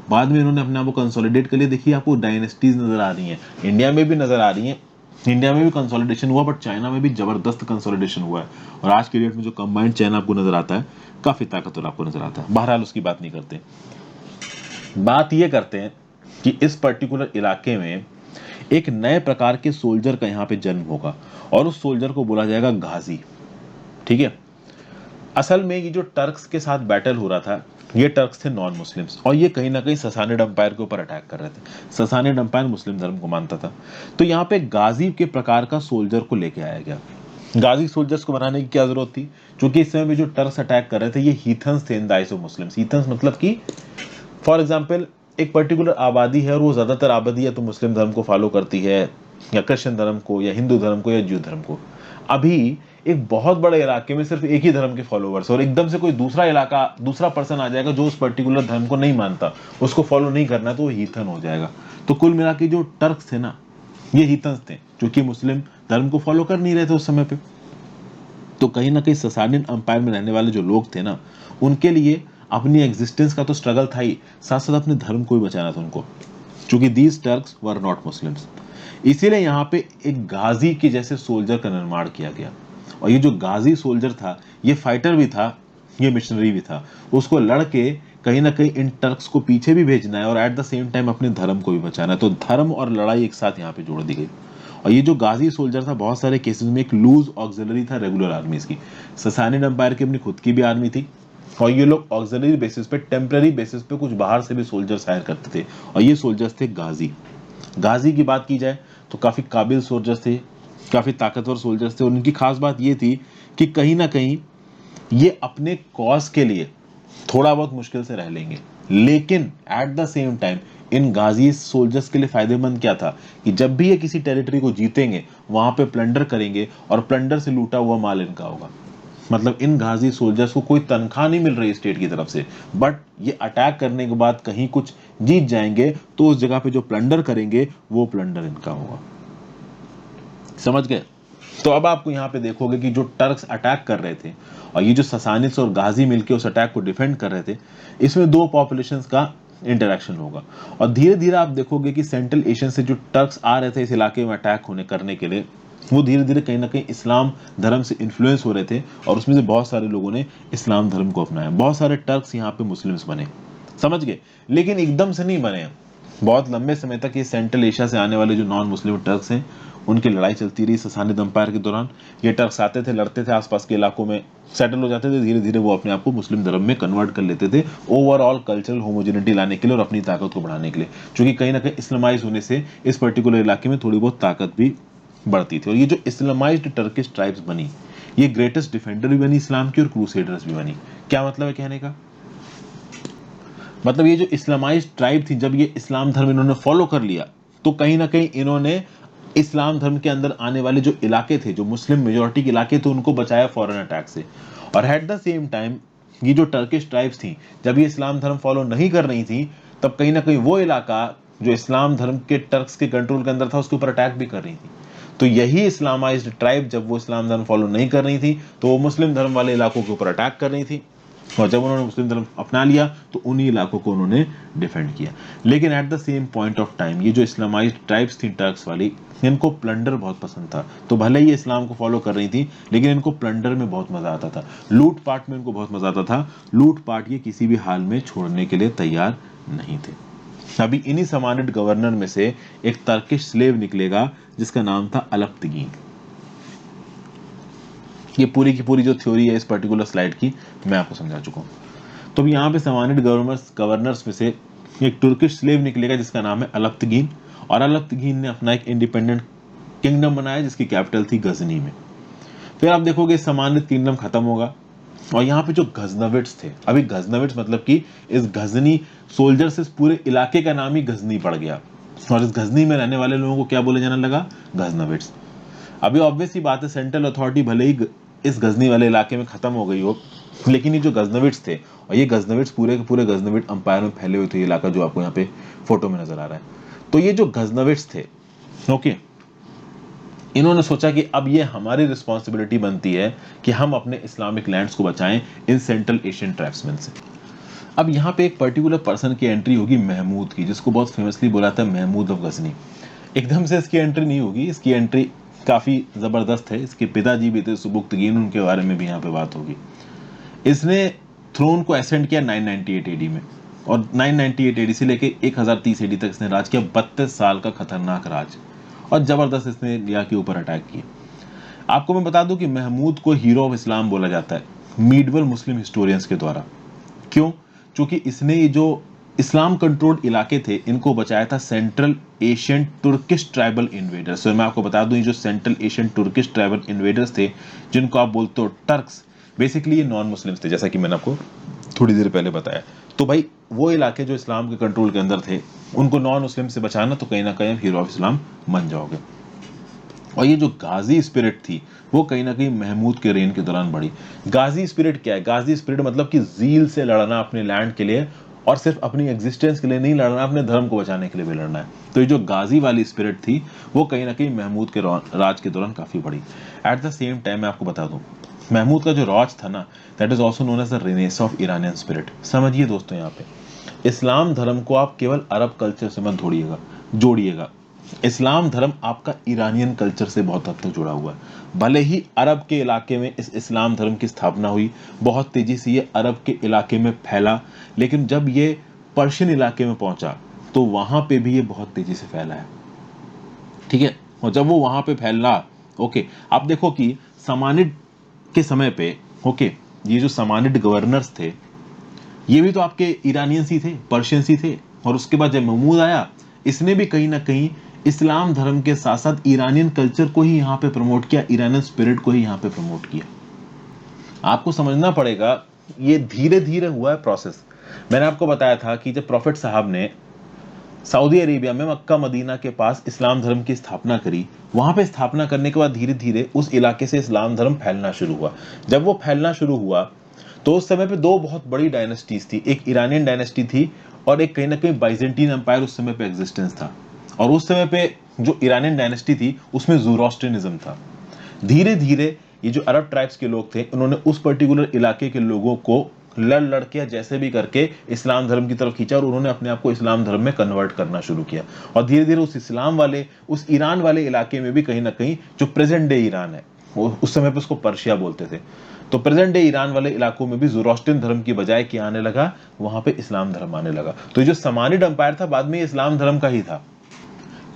बाद में इन्होंने अपने आप को कंसोलिडेट कर लिया। देखिए आपको डायनेस्टीज नजर आ रही हैं, इंडिया में भी नजर आ रही हैं, इंडिया में भी कंसोलिडेशन हुआ, बट चाइना में भी जबरदस्त कंसोलिडेशन हुआ है। और आज की डेट में जो कंबाइंड चाइना आपको नजर आता है, काफी ताकतवर आपको नजर आता है। बहरहाल उसकी बात नहीं करते, बात ये करते हैं कि इस पर्टिकुलर इलाके में एक नए प्रकार के सोल्जर का यहाँ पे जन्म होगा, और उस सोल्जर को बोला जाएगा गाजी। ठीक है, असल में ये जो टर्क्स के साथ बैटल हो रहा था, ये टर्क्स थे नॉन मुस्लिम्स, और ये कहीं ना कहीं ससानिड एम्पायर के ऊपर अटैक कर रहे थे। ससानिड एम्पायर मुस्लिम धर्म को मानता था। तो यहाँ पे गाजी के प्रकार का सोल्जर को लेके आया गया। गाजी सोल्जर्स को बनाने की क्या जरूरत थी, क्योंकि इस समय में जो टर्क्स अटैक कर रहे थे, ये हीथन्स थे in the eyes of Muslims. Heathens मतलब कि फॉर एग्जाम्पल एक पर्टिकुलर आबादी है, और वो ज्यादातर आबादी है तो मुस्लिम धर्म को फॉलो करती है, या क्रिश्चियन धर्म को, या हिंदू धर्म को, या जू धर्म को। अभी एक बहुत बड़े इलाके में सिर्फ एक ही धर्म के फॉलोवर्स, और एकदम से कोई दूसरा इलाका, दूसरा पर्सन आ जाएगा जो उस पर्टिकुलर धर्म को नहीं मानता, उसको फॉलो नहीं करना, तो वो हीथन हो जाएगा। तो कुल मिला के जो टर्क्स थे ना, ये हीथन्स थे, क्योंकि मुस्लिम धर्म को फॉलो कर नहीं रहे थे उस समय पे। तो कहीं ना कहीं ससानियन अंपायर में रहने वाले जो लोग थे ना, उनके लिए अपनी एग्जिस्टेंस का तो स्ट्रगल था ही, साथ साथ अपने धर्म को भी बचाना था उनको, क्योंकि these Turks were not Muslims. इसीलिए यहाँ पे एक गाजी के जैसे सोल्जर का निर्माण किया गया। और ये जो गाजी सोल्जर था, ये फाइटर भी था, ये मिशनरी भी था। उसको लड़ के कहीं ना कहीं इन टर्क्स को पीछे भी भेजना है, और एट द सेम टाइम अपने धर्म को भी बचाना है। तो धर्म और लड़ाई एक साथ यहाँ पे जोड़ दी गई। और ये जो गाजी सोल्जर था, बहुत सारे केसेस में एक लूज ऑक्सिलरी था रेगुलर आर्मीज की। ससानिड एम्पायर की अपनी खुद की भी आर्मी थी, और ये लोग ऑक्सिलरी बेसिस पे, टेम्पररी बेसिस पे कुछ बाहर से भी सोल्जर्स हायर करते थे, और ये सोल्जर्स थे गाजी। गाजी की बात की जाए तो काफी काबिल सोल्जर्स थे, काफी ताकतवर सोल्जर्स थे। और उनकी खास बात ये थी कि कहीं ना कहीं ये अपने कॉज के लिए थोड़ा बहुत मुश्किल से रह लेंगे, लेकिन at the same time in Ghazi soldiers के लिए फायदेमंद क्या था कि जब भी ये किसी टेरिटरी को जीतेंगे, वहां पे प्लंडर करेंगे, और प्लंडर से लूटा हुआ माल इनका होगा। मतलब इन गाजी सोल्जर्स को कोई तनख्वाह नहीं मिल रही स्टेट की तरफ से, बट ये अटैक करने के बाद कहीं कुछ जीत जाएंगे, तो उस जगह पे जो प्लंडर करेंगे, वो प्लंडर इनका होगा। समझ गए? तो अब आपको यहाँ पे देखोगे कि जो टर्क्स अटैक कर रहे थे, और ये जो ससानिड्स और गाजी मिलके उस अटैक को डिफेंड कर रहे थे, इसमें दो पॉपुलेशंस का इंटरेक्शन होगा। और धीरे धीरे आप देखोगे कि सेंट्रल एशियन से जो टर्क्स आ रहे थे इस इलाके में अटैक होने करने के लिए, वो धीरे धीरे कहीं ना कहीं इस्लाम धर्म से इन्फ्लुएंस हो रहे थे, और उसमें से बहुत सारे लोगों ने इस्लाम धर्म को अपनाया। बहुत सारे टर्क्स यहाँ पे मुस्लिम्स बने, समझ गए? लेकिन एकदम से नहीं बने, बहुत लंबे समय तक ये सेंट्रल एशिया से आने वाले जो नॉन मुस्लिम टर्क्स हैं, उनकी लड़ाई चलती रही ससानिद एम्पायर के दौरान। ये टर्क्स आते थे, लड़ते थे, आसपास के इलाकों में सेटल हो जाते थे, धीरे धीरे वो अपने आप को मुस्लिम धर्म में कन्वर्ट कर लेते थे, ओवरऑल कल्चरल होमोजेनिटी लाने के लिए और अपनी ताकत को बढ़ाने के लिए, क्योंकि कहीं ना कहीं इस्लामाइज होने से इस पर्टिकुलर इलाके में थोड़ी बहुत ताकत भी बढ़ती थी। और ये जो इस्लामाइज्ड टर्किश ट्राइब्स बनी, ये ग्रेटेस्ट डिफेंडर भी बनी इस्लाम की, और क्रूसेडर्स भी बनी। क्या मतलब है कहने का? मतलब ये जो इस्लामाइज्ड ट्राइब थी, जब ये इस्लाम धर्म इन्होंने फॉलो कर लिया, तो कहीं ना कहीं इन्होंने इस्लाम धर्म के अंदर आने वाले जो इलाके थे, जो मुस्लिम मेजोरिटी के इलाके थे, उनको बचाया फॉरेन अटैक से। और एट द सेम टाइम ये जो टर्किश ट्राइब्स थी, जब ये इस्लाम धर्म फॉलो नहीं कर रही थी, तब कहीं ना कहीं वो इलाका जो इस्लाम धर्म के टर्क्स के कंट्रोल के अंदर था, उसके ऊपर अटैक भी कर रही थी। तो यही इस्लामाइज्ड ट्राइब, जब वो इस्लाम धर्म फॉलो नहीं कर रही थी, तो वो मुस्लिम धर्म वाले इलाकों के ऊपर अटैक कर रही थी, और जब उन्होंने मुस्लिम धर्म अपना लिया, तो उन्हीं इलाकों को उन्होंने डिफेंड किया। लेकिन at the same point of time ये जो इस्लामाइज्ड ट्राइब्स थी टर्क्स वाली, इनको प्लंडर बहुत पसंद था। तो भले ही इस्लाम को फॉलो कर रही थी, लेकिन इनको प्लंडर में बहुत मजा आता था, लूट पाट में इनको बहुत मजा आता था। लूट पाट ये किसी भी हाल में छोड़ने के लिए तैयार नहीं थे। अभी इन्हीं समानिड गवर्नर में से एक टर्किश स्लेव निकलेगा, जिसका नाम था अलप्तगीन। ये पूरी की पूरी जो थ्योरी है इस पर्टिकुलर स्लाइड की, मैं आपको समझा चुका हूं। तो यहाँ पे समानिड गवर्नर्स में से एक तुर्किश स्लेव निकलेगा, जिसका नाम है अलप्तगीन। और अलप्तगीन ने अपना एक इंडिपेंडेंट किंगडम बनाया, जिसकी कैपिटल थी गजनी में। फिर आप देखोगे समानिड किंगडम खत्म होगा, और यहाँ पे जो गजनविड्स थे, अभी गजनविड्स मतलब कि इस गजनी सोल्जर से इस पूरे इलाके का नाम ही गजनी पड़ गया, और इस गजनी में रहने वाले लोगों को क्या बोले जाने लगा? गजनविड्स। अभी ऑब्वियस ही बात है, सेंट्रल अथॉरिटी भले ही इस गजनी वाले इलाके में खत्म हो गई हो, लेकिन ये जो गजनविड्स थे, और ये गजनविड्स पूरे के पूरे गजनविड अंपायर में फैले हुए थे, ये इलाका जो आपको यहाँ पे फोटो में नजर आ रहा है। तो ये जो गजनविड्स थे, ओके, इन्होंने सोचा कि अब ये हमारी रिस्पॉन्सिबिलिटी बनती है कि हम अपने इस्लामिक लैंड्स को बचाएं इन सेंट्रल एशियन ट्राइब्समैन से। अब यहाँ पे एक पर्टिकुलर पर्सन की एंट्री होगी महमूद की, जिसको बहुत फेमसली बोला था महमूद ऑफ गजनी। एकदम से इसकी एंट्री नहीं होगी, इसकी एंट्री काफ़ी ज़बरदस्त है। इसके पिताजी भी थे सुबुक्तगीन, उनके बारे में भी यहाँ पे बात होगी। इसने थ्रोन को असेंड किया 998 एडी में, और 998 एडी से लेके 1030 एडी तक इसने राज किया। 32 साल का खतरनाक राज, और ज़बरदस्त इसने इंडिया के ऊपर अटैक किया। आपको मैं बता दूं कि महमूद को हीरो ऑफ इस्लाम बोला जाता है मीडिवल मुस्लिम हिस्टोरियंस के द्वारा। क्यों? क्योंकि इसने ये जो इस्लाम कंट्रोल्ड इलाके थे इनको बचाया था central Asian Turkish tribal invaders. तो मैं आपको बता दूं, ये जो central Asian Turkish tribal invaders थे, जिनको आप बोलते हो टर्क्स, बेसिकली ये नॉन मुस्लिम्स थे, जैसा कि मैंने आपको थोड़ी देर पहले बताया। तो भाई वो इलाके जो इस्लाम के कंट्रोल के अंदर थे, उनको नॉन मुस्लिम से बचाना, तो कहीं ना कहीं हीरो ऑफ इस्लाम बन जाओगे। और ये जो गाजी स्पिरिट थी वो कहीं ना कहीं महमूद के रेन के दौरान बढ़ी। गाजी स्पिरिट क्या है? गाजी स्पिरिट मतलब कि जील से लड़ना अपने लैंड के लिए, और सिर्फ अपनी एग्जिस्टेंस के लिए नहीं लड़ना, अपने धर्म को बचाने के लिए भी लड़ना है। तो ये जो गाजी वाली स्पिरिट थी वो कहीं ना कहीं महमूद के राज के दौरान काफी बढ़ी। एट द सेम टाइम मैं आपको बता दूं, महमूद का जो राज था ना, that is also known as the renaissance of Iranian spirit. समझिए दोस्तों, यहाँ पे इस्लाम धर्म को आप केवल अरब कल्चर से मत जोड़िएगा। इस्लाम धर्म आपका ईरानियन कल्चर से बहुत हद तक जुड़ा हुआ है। भले ही अरब के इलाके में इस इस्लाम धर्म की स्थापना हुई, बहुत तेजी से ये अरब के इलाके में फैला, लेकिन जब ये पर्शियन इलाके में पहुंचा तो वहां पे भी ये बहुत तेजी से फैला है। ठीक है, और जब वो वहां पे फैला, ओके, आप देखो कि समानिड के समय पे, ओके, ये जो समानिड गवर्नर्स थे ये भी तो आपके ईरानियंस ही थे, पर्शियंस ही थे। और उसके बाद जब महमूद आया, इसने भी कहीं ना कहीं इस्लाम धर्म के साथ साथ ईरानियन कल्चर को ही यहाँ पे प्रमोट किया, ईरानियन स्पिरिट को ही यहाँ पे प्रमोट किया। आपको समझना पड़ेगा, ये धीरे धीरे हुआ है प्रोसेस। मैंने आपको बताया था कि जब प्रॉफिट साहब ने सऊदी अरेबिया में मक्का मदीना के पास इस्लाम धर्म की स्थापना करी, वहां पे स्थापना करने के बाद धीरे धीरे उस इलाके से इस्लाम धर्म फैलना शुरू हुआ। जब वो फैलना शुरू हुआ तो उस समय पे दो बहुत बड़ी डायनेस्टीज थी, एक ईरानियन डायनेस्टी थी और एक कहीं ना कहीं बाइजेंटीन एम्पायर उस समय पे एग्जिस्टेंस था। और उस समय पे जो ईरानियन डायनेस्टी थी उसमें ज़ोरोस्ट्रियनिज्म था। धीरे धीरे ये जो अरब ट्राइब्स के लोग थे, उन्होंने उस पर्टिकुलर इलाके के लोगों को लड़ के जैसे भी करके इस्लाम धर्म की तरफ खींचा, और उन्होंने अपने आप को इस्लाम धर्म में कन्वर्ट करना शुरू किया। और धीरे धीरे उस इस्लाम वाले, उस ईरान वाले इलाके में भी कहीं ना कहीं जो प्रेजेंट डे ईरान है, उस समय पे उसको पर्शिया बोलते थे, तो प्रेजेंट डे ईरान वाले इलाकों में भी ज़ोरोस्ट्रियन धर्म की बजाय क्या आने लगा, वहां पे इस्लाम धर्म आने लगा। तो ये जो समानिड एम्पायर था बाद में इस्लाम धर्म का ही था।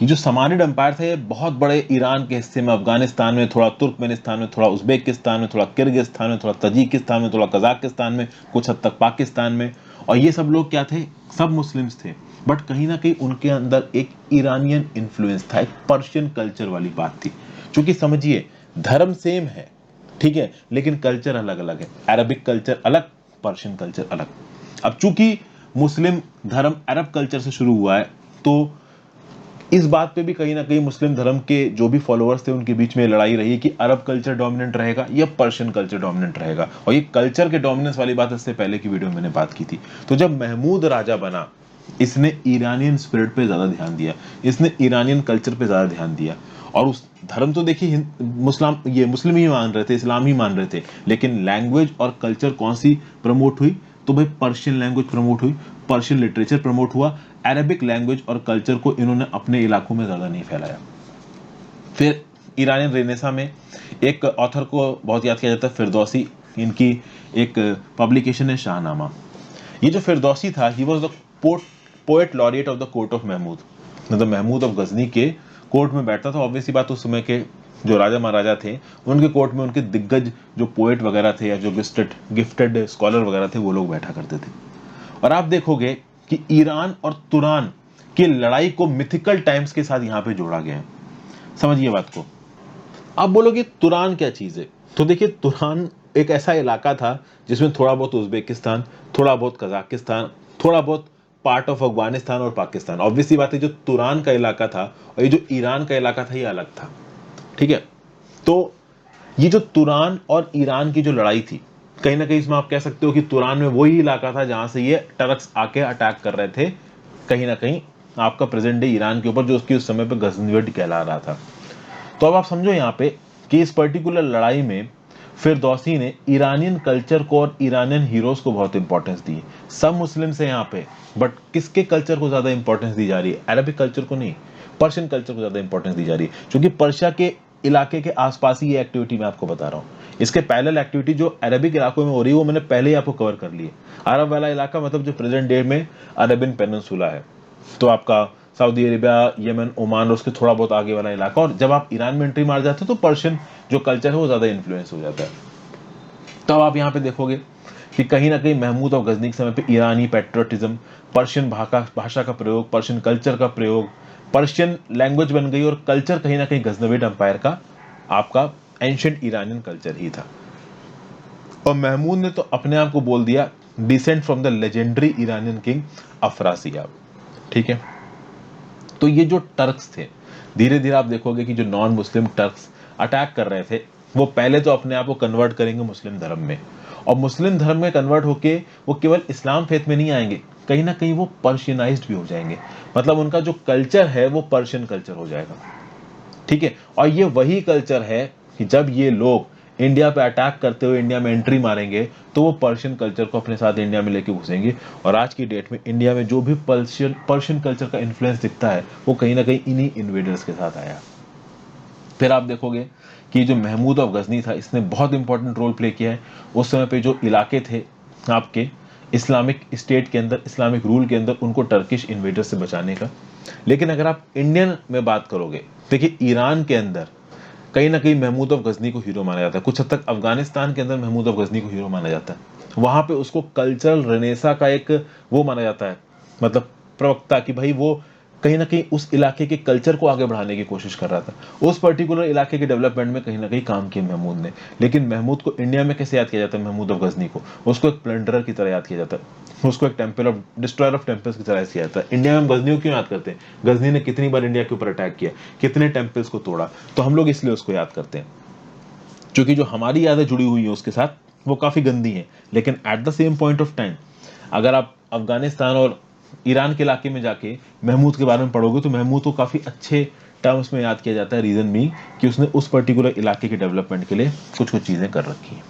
ये जो समानिड एम्पायर थे बहुत बड़े ईरान के हिस्से में, अफगानिस्तान में थोड़ा, तुर्कमेनिस्तान में थोड़ा, उज्बेकिस्तान में थोड़ा, किर्गिस्तान में थोड़ा, तजिकिस्तान में थोड़ा, कजाकिस्तान में, कुछ हद तक पाकिस्तान में। और ये सब लोग क्या थे? सब मुस्लिम्स थे, बट कहीं ना कहीं उनके अंदर एक ईरानियन इन्फ्लुएंस था, एक पर्शियन कल्चर वाली बात थी। क्योंकि समझिए, धर्म सेम है, ठीक है, लेकिन कल्चर अलग अलग है। अरबिक कल्चर अलग, पर्शियन कल्चर अलग। अब चूंकि मुस्लिम धर्म अरब कल्चर से शुरू हुआ है, तो इस बात पे भी कहीं ना कहीं मुस्लिम धर्म के जो भी फॉलोअर्स थे उनके बीच में लड़ाई रही कि अरब कल्चर डोमिनेंट रहेगा या पर्शियन कल्चर डोमिनेंट रहेगा। और ये कल्चर के डोमिनेंस वाली बात इससे पहले की वीडियो में मैंने बात की थी। तो जब महमूद राजा बना, इसने ईरानियन स्पिरिट पे ज्यादा ध्यान दिया, इसने ईरानियन कल्चर पे ज्यादा ध्यान दिया। और उस धर्म तो देखिए मुस्लिम ही मान रहे थे, इस्लाम ही मान रहे थे, लेकिन लैंग्वेज और कल्चर कौन सी प्रमोट हुई? तो भाई पर्शियन लैंग्वेज प्रमोट हुई, पर्शियन लिटरेचर प्रमोट हुआ। अरबिक लैंग्वेज और कल्चर को इन्होंने अपने इलाकों में ज्यादा नहीं फैलाया। फिर ईरानियन रेनेसा में एक ऑथर को बहुत याद किया जाता है, फिरदौसी। इनकी एक पब्लिकेशन है शाहनामा। ये जो फिरदौसी था, he was the poet laureate of the court of Mahmud, मतलब महमूद ऑफ गजनी के कोर्ट में बैठता था। ऑब्वियसली बात, उस समय के जो राजा महाराजा थे उनके कोर्ट में उनके दिग्गज जो पोएट वगैरह थे या जो गिफ्टेड स्कॉलर वगैरह थे वो लोग बैठा करते थे। और आप देखोगे कि ईरान और तुरान की लड़ाई को मिथिकल टाइम्स के साथ यहां पे जोड़ा गया है। समझिए बात को। आप बोलोगे तुरान क्या चीज है? तो देखिए, तुरान एक ऐसा इलाका था जिसमें थोड़ा बहुत उज्बेकिस्तान, थोड़ा बहुत कजाकिस्तान, थोड़ा बहुत पार्ट ऑफ अफगानिस्तान और पाकिस्तान। ऑब्वियसली बात है, जो तुरान का इलाका था और ये जो ईरान का इलाका था ये अलग था, ठीक है। तो ये जो तुरान और ईरान की जो लड़ाई थी, कहीं ना कहीं इसमें आप कह सकते हो कि तुरान में वही इलाका था जहां से ये टर्क्स आके अटैक कर रहे थे, कहीं ना कहीं आपका प्रेजेंट डे ईरान के ऊपर, जो उसकी उस समय पे गजनविद कहला रहा था। तो अब आप समझो यहाँ पे कि इस पर्टिकुलर लड़ाई में फिरदौसी ने ईरानियन कल्चर को और ईरानियन हीरोज को बहुत इंपॉर्टेंस दी। सब मुस्लिम्स हैं यहाँ पे, बट किसके कल्चर को ज्यादा इंपॉर्टेंस दी जा रही है? अरबिक कल्चर को नहीं, पर्शियन कल्चर को ज्यादा इंपॉर्टेंस दी जा रही है, क्योंकि पर्शिया के इलाके के आसपास ही ये एक्टिविटी मैं आपको बता रहा हूँ। इसके पैरेलल एक्टिविटी जो अरबिक इलाकों में हो रही है वो मैंने पहले ही आपको कवर कर ली है। अरब वाला इलाका मतलब जो प्रेजेंट डे में अरेबियन पेनिनसुला है, तो आपका सऊदी अरेबिया, यमन, ओमान और उसके थोड़ा बहुत आगे वाला इलाका। और जब आप ईरान में एंट्री मार जाते हो तो पर्शियन जो कल्चर है वो ज्यादा इन्फ्लुएंस हो जाता है। तब आप यहाँ पे देखोगे कि कहीं ना कहीं महमूद और गजनी के समय पे ईरानी पैट्रियटिज्म, पर्शियन भाषा का प्रयोग, पर्शियन कल्चर का प्रयोग, पर्शियन लैंग्वेज बन गई और कल्चर कहीं ना कहीं गजनविड एम्पायर का आपका एंशिएंट ईरानियन कल्चर ही था। और महमूद ने तो अपने आप को बोल दिया decent from the legendary Iranian king Afrasiab. ठीक है, तो ये जो टर्क्स थे, धीरे धीरे आप देखोगे कि जो नॉन मुस्लिम टर्क्स अटैक कर रहे थे वो पहले तो अपने आप को कन्वर्ट करेंगे मुस्लिम धर्म में, और मुस्लिम धर्म में कन्वर्ट होके वो केवल इस्लाम फेथ में नहीं आएंगे, कहीं ना कहीं वो पर्शियनाइज्ड भी हो जाएंगे, मतलब उनका जो कल्चर है वो पर्शियन कल्चर हो जाएगा। ठीक है, और ये वही कल्चर है कि जब ये लोग इंडिया पे अटैक करते हुए इंडिया में एंट्री मारेंगे तो वो पर्शियन कल्चर को अपने साथ इंडिया में लेके घुसेंगे। और आज की डेट में इंडिया में जो भी पर्शियन कल्चर का इन्फ्लुएंस दिखता है वो कहीं ना कहीं इन्हीं इन्वेडर्स के साथ आया। फिर आप देखोगे कि जो महमूद ऑफ गजनी था इसने बहुत इंपॉर्टेंट रोल प्ले किया है। उस समय पे जो इलाके थे आपके इस्लामिक स्टेट के अंदर, इस्लामिक रूल के अंदर, उनको टर्किश इन्वेडर से बचाने का। लेकिन अगर आप इंडियन में बात करोगे, देखिए ईरान के अंदर कहीं ना कहीं महमूद ऑफ गजनी को हीरो माना जाता है, कुछ हद तक अफगानिस्तान के अंदर महमूद ऑफ गजनी को हीरो माना जाता है। वहां पे उसको कल्चरल रेनेसा का एक वो माना जाता है, मतलब प्रवक्ता, कि भाई वो कहीं ना कहीं उस इलाके के कल्चर को आगे बढ़ाने की कोशिश कर रहा था, उस पर्टिकुलर इलाके के डेवलपमेंट में कहीं ना कहीं काम किया महमूद ने। लेकिन महमूद को इंडिया में कैसे याद किया जाता है? महमूद ऑफ गजनी को उसको एक प्लंडरर की तरह याद किया जाता है, उसको एक temple of destroyer of temples की तरह याद किया जाता है। इंडिया में हम गजनी को क्यों याद करते हैं? गजनी ने कितनी बार इंडिया के ऊपर अटैक किया, कितने टेम्पल्स को तोड़ा, तो हम लोग इसलिए उसको याद करते हैं, क्योंकि जो हमारी यादें जुड़ी हुई है उसके साथ वो काफी गंदी है। लेकिन at the same point of time अगर आप अफगानिस्तान और ईरान के इलाके में जाके महमूद के बारे में पढ़ोगे तो महमूद को काफी अच्छे टर्म्स में याद किया जाता है। रीजन भी कि उसने उस पर्टिकुलर इलाके के डेवलपमेंट के लिए कुछ कुछ चीजें कर रखी हैं।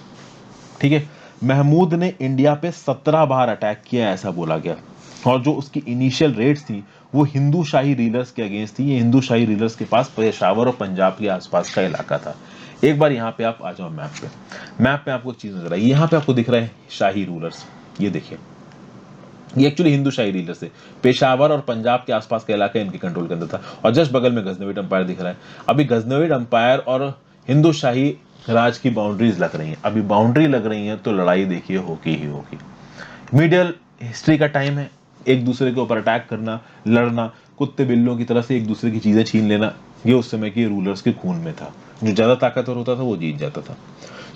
ठीक है, महमूद ने इंडिया पे 17 बार अटैक किया ऐसा बोला गया, और जो उसकी इनिशियल रेड्स थी वो हिंदू शाही रीलर्स के अगेंस्ट थी। ये हिंदू शाही रीलर्स के पास पेशावर और पंजाब के आसपास का इलाका था। एक बार यहाँ पे आप आ जाओ मैप पे आपको एक चीज नजर आई, यहाँ पे आपको दिख रहा है शाही रूलर्स, ये देखिए, ये एक्चुअली हिंदू शाही रीलर से पेशावर और पंजाब के आसपास का इलाका इनके कंट्रोल के अंदर था। और जस्ट बगल में गजनविड एम्पायर दिख रहा है। अभी गजनविड एम्पायर और हिंदू शाही राज की बाउंड्रीज लग रही हैं, अभी बाउंड्री लग रही है तो लड़ाई देखिए होगी ही होगी। मीडियल हिस्ट्री का टाइम है, एक दूसरे के ऊपर अटैक करना, लड़ना, कुत्ते बिल्लों की तरह से एक दूसरे की चीजें छीन लेना, ये उस समय के रूलर्स के खून में था। जो ज्यादा ताकतवर होता था वो जीत जाता था।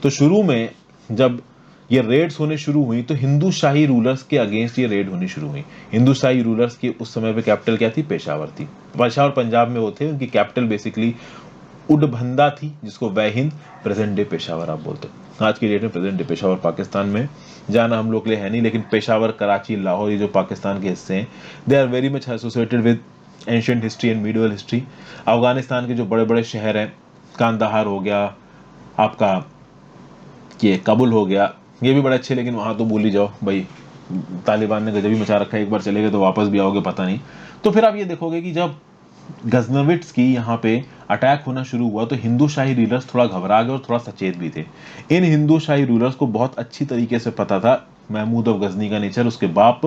तो शुरू में जब ये रेड्स होने शुरू हुई तो हिंदू शाही रूलर्स के अगेंस्ट ये रेड होनी शुरू हुई। हिंदू शाही रूलर्स की उस समय पे कैपिटल क्या थी? पेशावर थी। पेशावर पंजाब में वो थे, उनकी कैपिटल बेसिकली उडभंदा थी, जिसको वह हिंद, प्रेजेंट डे पेशावर आप बोलते हैं। आज की डेट में प्रेजेंट डे पेशावर पाकिस्तान में जाना हम लोग के लिए है नहीं, लेकिन पेशावर, कराची, लाहौर, ये जो पाकिस्तान के हिस्से हैं, they are very much associated with ancient history and medieval history. Afghanistan के जो बड़े बड़े शहर हैं, कांदाहार हो गया आपका, ये काबुल हो गया, ये भी बड़े अच्छे, लेकिन वहां तो भूल ही जाओ भाई, तालिबान ने गजब ही मचा रखा है, एक बार चले गए तो वापस भी आओगे पता नहीं। तो फिर आप ये देखोगे कि जब गजनविट्स की यहाँ पे अटैक होना शुरू हुआ तो हिंदू शाही रूलर्स थोड़ा घबरा गए और थोड़ा सचेत भी थे। इन हिंदू शाही रूलर्स को बहुत अच्छी तरीके से पता था महमूद ऑफ गजनी का नेचर, उसके बाप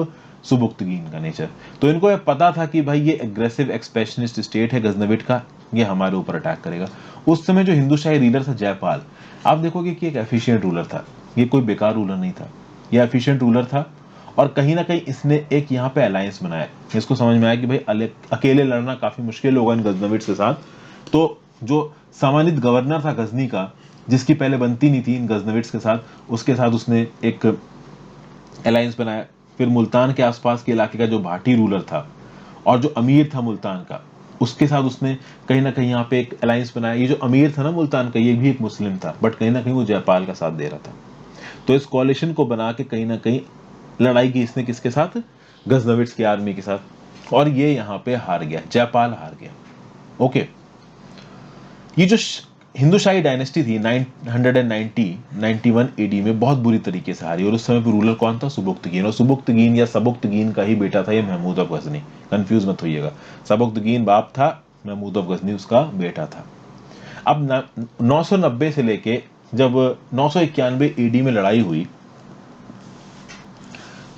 सुबुक्तगीन का नेचर। तो इनको ये पता था कि भाई ये एग्रेसिव एक्सपेशनिस्ट स्टेट है गजनविट का, ये हमारे ऊपर अटैक करेगा। उस समय जो हिंदू शाही रूलर था जयपाल, आप देखोगे कि एक एफिशिएंट रूलर था, ये कोई बेकार रूलर नहीं था, ये एफिशिएंट रूलर था। और कहीं ना कहीं इसने एक यहाँ पे अलायंस बनाया, इसको समझ में आया कि भाई अकेले लड़ना काफी मुश्किल होगा इन गजनविट्स के साथ। तो जो सम्मानित गवर्नर था गजनी का, जिसकी पहले बनती नहीं थी इन गजनविट्स के साथ, उसके साथ उसने एक अलायंस बनाया। फिर मुल्तान के आसपास के इलाके का जो भाटी रूलर था और जो अमीर था मुल्तान का, उसके साथ उसने कहीं ना कहीं यहाँ पे एक अलायंस बनाया। ये जो अमीर था ना मुल्तान का, ये भी एक मुस्लिम था, बट कहीं ना कहीं वो जयपाल का साथ दे रहा था। तो इस कॉलिशन को बना के कहीं ना कहीं लड़ाई की इसने किसके साथ? गजनविट्स की आर्मी के साथ। और ये यहाँ पे हार गया, जयपाल हार गया। ओके, ये जो हिंदूशाही डायनेस्टी थी 991 एडी में बहुत बुरी तरीके से हारी, और उस समय पे रूलर कौन था? सुबुक्तगीन। और सुबुक्तगीन या सबुक्तगीन का ही बेटा था ये महमूद ऑफ गजनी, कंफ्यूज मत होइएगा। सबुक्तगीन बाप था, महमूद ऑफ गजनी उसका बेटा था। अब 990 से लेके जब 991 एडी में लड़ाई हुई,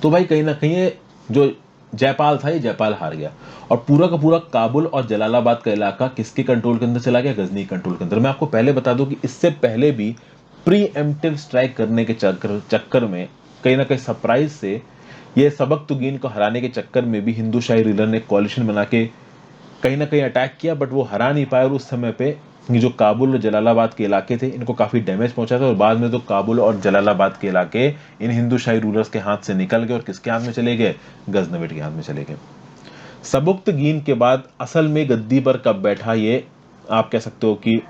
तो भाई कहीं ना कहीं ये जो जयपाल था, ये जयपाल हार गया, और पूरा का पूरा काबुल और जलालाबाद का इलाका किसके कंट्रोल के अंदर चला गया? गजनी कंट्रोल के अंदर। मैं आपको पहले बता दूं कि इससे पहले भी प्री एम्प्टिव स्ट्राइक करने के चक्कर में कहीं ना कहीं सरप्राइज से ये सबकतुगीन को हराने के चक्कर में भी हिंदूशाही रूलर ने कॉलिशन बना के कहीं ना कहीं अटैक किया, बट वो हरा नहीं पाया, और उस समय पे ये जो काबुल और जलालाबाद के इलाके थे इनको काफी डैमेज पहुंचा था, और बाद में तो काबुल और जलालाबाद के इलाके इन हिंदूशाही रूलर्स के हाथ से निकल गए और किसके हाथ में चले गए? गजनविद के हाथ में चले गए। सबुक्तगीन के बाद असल में गद्दी पर कब बैठा? ये आप कह सकते हो कि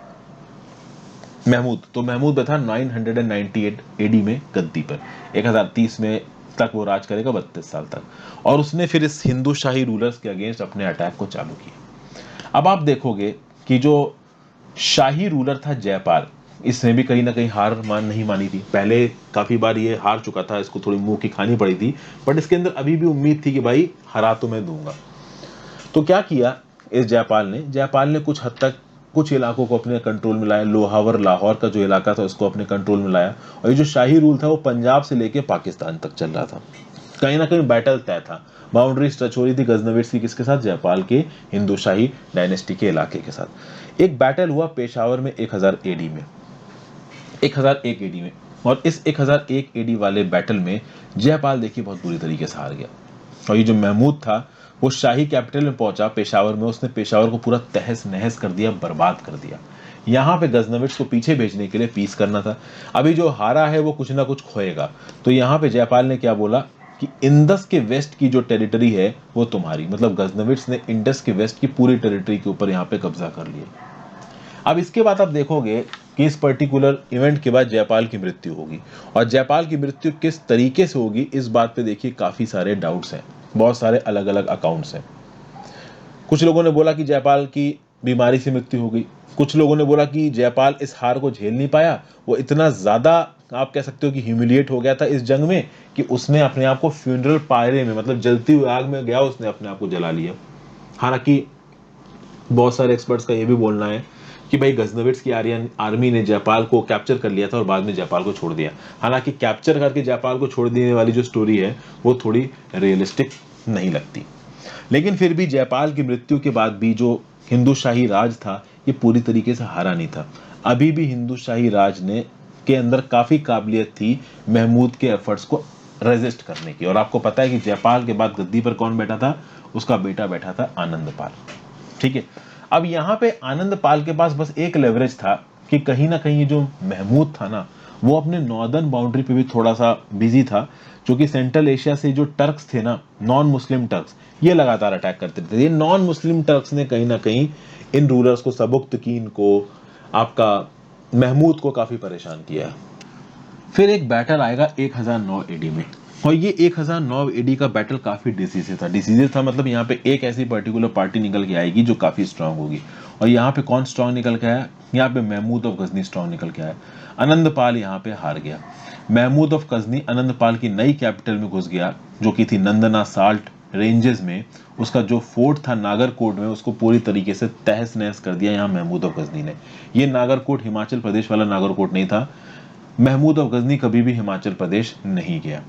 महमूद। तो महमूद बैठा 998 एडी में गद्दी पर, 1030 में तक वो राज करेगा, 32 साल तक, और उसने फिर इस हिंदूशाही रूलर्स के अगेंस्ट अपने अटैक को चालू किया। अब आप देखोगे कि जो शाही रूलर था जयपाल, इसने भी कहीं ना कहीं हार नहीं मानी थी। पहले काफी बार ये हार चुका था, इसको थोड़ी मुंह की खानी पड़ी थी, बट इसके अंदर अभी भी उम्मीद थी कि भाई हरा तो मैं दूंगा। तो क्या किया इस जयपाल ने कुछ हद तक कुछ इलाकों को अपने कंट्रोल में लाया। लोहावर, लाहौर का जो इलाका था उसको अपने कंट्रोल में लाया, और ये जो शाही रूल था वो पंजाब से लेके पाकिस्तान तक चल रहा था। कहीं ना कहीं बैटल तय था, बाउंड्रीज टच हो रही थी गजनविद की किसके साथ? जयपाल के हिंदूशाही डायनेस्टी के इलाके के साथ। एक बैटल हुआ पेशावर में 1000 एडी में, 1001 एडी में, और इस 1001 एडी वाले बैटल में जयपाल देखिए बहुत बुरी तरीके से हार गया। और ये जो महमूद था वो शाही कैपिटल में पहुंचा पेशावर में, उसने पेशावर को पूरा तहस नहस कर दिया, बर्बाद कर दिया। यहाँ पे गजनविद को पीछे भेजने के लिए पीस करना था। अभी जो हारा है वो कुछ ना कुछ खोएगा, तो यहाँ पे जयपाल ने क्या बोला कि इंडस के वेस्ट की जो टेरिटरी है वो तुम्हारी, मतलब गजनविद ने इंडस के वेस्ट की पूरी टेरिटरी के ऊपर यहाँ पे कब्जा कर लिया। अब इसके बाद आप देखोगे कि इस पर्टिकुलर इवेंट के बाद जयपाल की मृत्यु होगी, और जयपाल की मृत्यु किस तरीके से होगी इस बात पे देखिए काफी सारे डाउट्स हैं, बहुत सारे अलग अलग अकाउंट्स हैं। कुछ लोगों ने बोला कि जयपाल की बीमारी से मृत्यु हो गई, कुछ लोगों ने बोला कि जयपाल इस हार को झेल नहीं पाया, वो इतना ज्यादा आप कह सकते हो कि ह्यूमिलिएट हो गया था इस जंग में कि उसने अपने आप को फ्यूनरल पायरे में, मतलब जलती हुई आग में गया, उसने अपने आप को जला लिया। हालांकि बहुत सारे एक्सपर्ट्स का यह भी बोलना है कि भाई गजनविद की आर्यन आर्मी ने जयपाल को कैप्चर कर लिया था और बाद में जयपाल को छोड़ दिया। हालांकि कैप्चर करके जयपाल को छोड़ देने वाली जो स्टोरी है वो थोड़ी रियलिस्टिक नहीं लगती, लेकिन फिर भी जयपाल की मृत्यु के बाद भी जो हिंदूशाही राज था ये पूरी तरीके से हारा नहीं था। अभी भी हिंदूशाही राज ने के अंदर काफी काबिलियत थी महमूद के एफर्ट्स को रेजिस्ट करने की। और आपको पता है कि जयपाल के बाद गद्दी पर कौन बैठा था? उसका बेटा बैठा था आनंदपाल। ठीक है, अब यहाँ पे आनंदपाल के पास बस एक लेवरेज था कि कहीं ना कहीं जो महमूद था ना वो अपने नॉर्दर्न बाउंड्री पे भी थोड़ा सा बिजी था, क्योंकि सेंट्रल एशिया से जो टर्क्स थे ना, नॉन मुस्लिम टर्क्स, ये लगातार अटैक करते थे। ये नॉन मुस्लिम टर्क्स ने कहीं ना कहीं इन रूलर्स को, सबुक्तकीन को, आपका महमूद को काफी परेशान किया। फिर एक बैटल आएगा 1009 एडी में, और ये 1009 एडी का बैटल काफी डिसीजिव था। डिसीजिव था मतलब यहाँ पे एक ऐसी पर्टिकुलर पार्टी निकल के आएगी जो काफी स्ट्रांग होगी, और यहाँ पे कौन स्ट्रांग निकल के आया? यहाँ पे महमूद ऑफ गजनी स्ट्रांग निकल के आया। आनंदपाल यहाँ पे हार गया। महमूद ऑफ गजनी आनंदपाल की नई कैपिटल में घुस गया जो कि थी नंदना साल्ट रेंजेस में। उसका जो फोर्ट था नागरकोट में, उसको पूरी तरीके से तहस नहस कर दिया यहाँ महमूद ऑफ गजनी ने। ये नागरकोट हिमाचल प्रदेश वाला नागरकोट नहीं था। महमूद ऑफ गजनी कभी भी हिमाचल प्रदेश नहीं गया।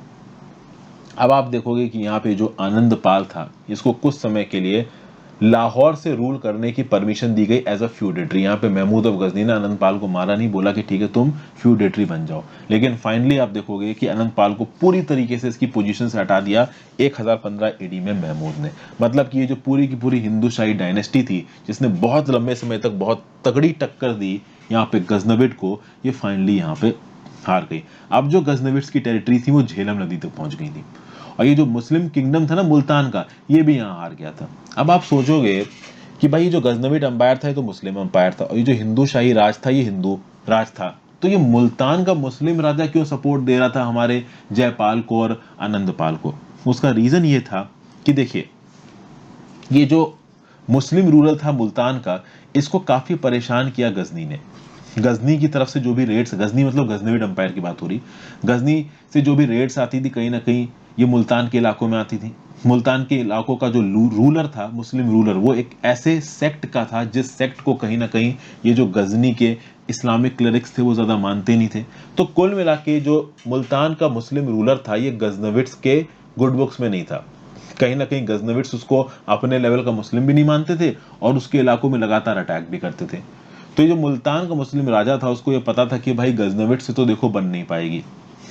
अब आप देखोगे कि यहाँ पे जो आनंदपाल था इसको कुछ समय के लिए लाहौर से रूल करने की परमिशन दी गई एज अ फ्यूडेटरी। यहाँ पे महमूद ऑफ गजनी ने आनंदपाल को मारा नहीं, बोला कि ठीक है तुम फ्यूडेटरी बन जाओ, लेकिन फाइनली आप देखोगे कि आनंदपाल को पूरी तरीके से इसकी पोजीशन से हटा दिया 1015 एडी में महमूद ने। मतलब कि ये जो पूरी की पूरी हिंदूशाही डायनेस्टी थी जिसने बहुत लंबे समय तक बहुत तगड़ी टक्कर दी यहाँ पे गजनविद को, ये फाइनली यहाँ पे हार गई। अब जो गजनविद की टेरिटरी थी वो झेलम नदी तक पहुंच गई थी, और ये जो मुस्लिम किंगडम था ना मुल्तान का, ये भी यहाँ हार गया था। अब आप सोचोगे कि भाई जो गजनविद अंपायर था ये तो मुस्लिम अंपायर था, और ये जो हिंदू शाही राज था ये हिंदू राज था, तो ये मुल्तान का मुस्लिम राजा क्यों सपोर्ट दे रहा था हमारे जयपाल को और आनंदपाल को? उसका रीजन ये था कि देखिए ये जो मुस्लिम रूलर था मुल्तान का, इसको काफी परेशान किया गजनी ने। गजनी की तरफ से जो भी रेड्स, गजनी मतलब गजनवीड एम्पायर की बात हो रही, गजनी से जो भी रेड्स आती थी कहीं ना कहीं ये मुल्तान के इलाकों में आती थी। मुल्तान के इलाकों का जो रूलर था, मुस्लिम रूलर, वो एक ऐसे सेक्ट का था जिस सेक्ट को कहीं ना कहीं ये जो गजनी के इस्लामिक क्लरिक्स थे वो ज्यादा मानते नहीं थे। तो कुल मिला के जो मुल्तान का मुस्लिम रूलर था ये गजनविड्स के गुड बुक्स में नहीं था। कहीं ना कहीं गजनविड्स उसको अपने लेवल का मुस्लिम भी नहीं मानते थे और उसके इलाकों में लगातार अटैक भी करते थे। तो ये जो मुल्तान का मुस्लिम राजा था उसको ये पता था कि भाई गजनविड से तो देखो बन नहीं पाएगी,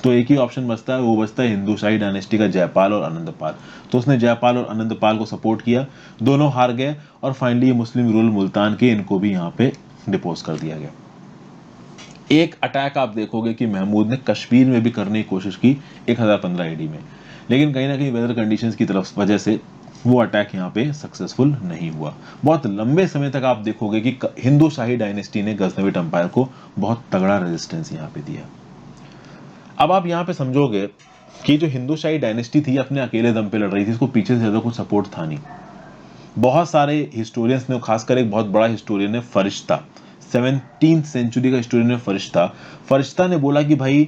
तो एक ही ऑप्शन बचता है, वो बचता है हिंदू शाही डायनेस्टी का जयपाल और आनंदपाल। तो उसने जयपाल और आनंदपाल को सपोर्ट किया, दोनों हार गए और फाइनली ये मुस्लिम रूल मुल्तान के इनको भी यहाँ पे डिपोज कर दिया गया। एक अटैक आप देखोगे कि महमूद ने कश्मीर में भी करने की कोशिश की 1015 एडी में, लेकिन कहीं ना कहीं वेदर कंडीशंस की तरफ वजह से वो अटैक यहाँ पे सक्सेसफुल नहीं हुआ। बहुत लंबे समय तक आप देखोगे कि हिंदू शाही डायनेस्टी ने गजनविड एम्पायर को बहुत तगड़ा रेजिस्टेंस यहाँ पे दिया। अब आप यहाँ पे समझोगे कि जो हिंदू शाही डायनेस्टी थी अपने अकेले दम पे लड़ रही थी, इसको पीछे से ज्यादा कुछ सपोर्ट था नहीं। बहुत सारे हिस्टोरियंस ने, खासकर एक बहुत बड़ा हिस्टोरियन है फरिश्ता, 17th सेंचुरी का हिस्टोरियन है फरिश्ता। फरिश्ता ने बोला कि भाई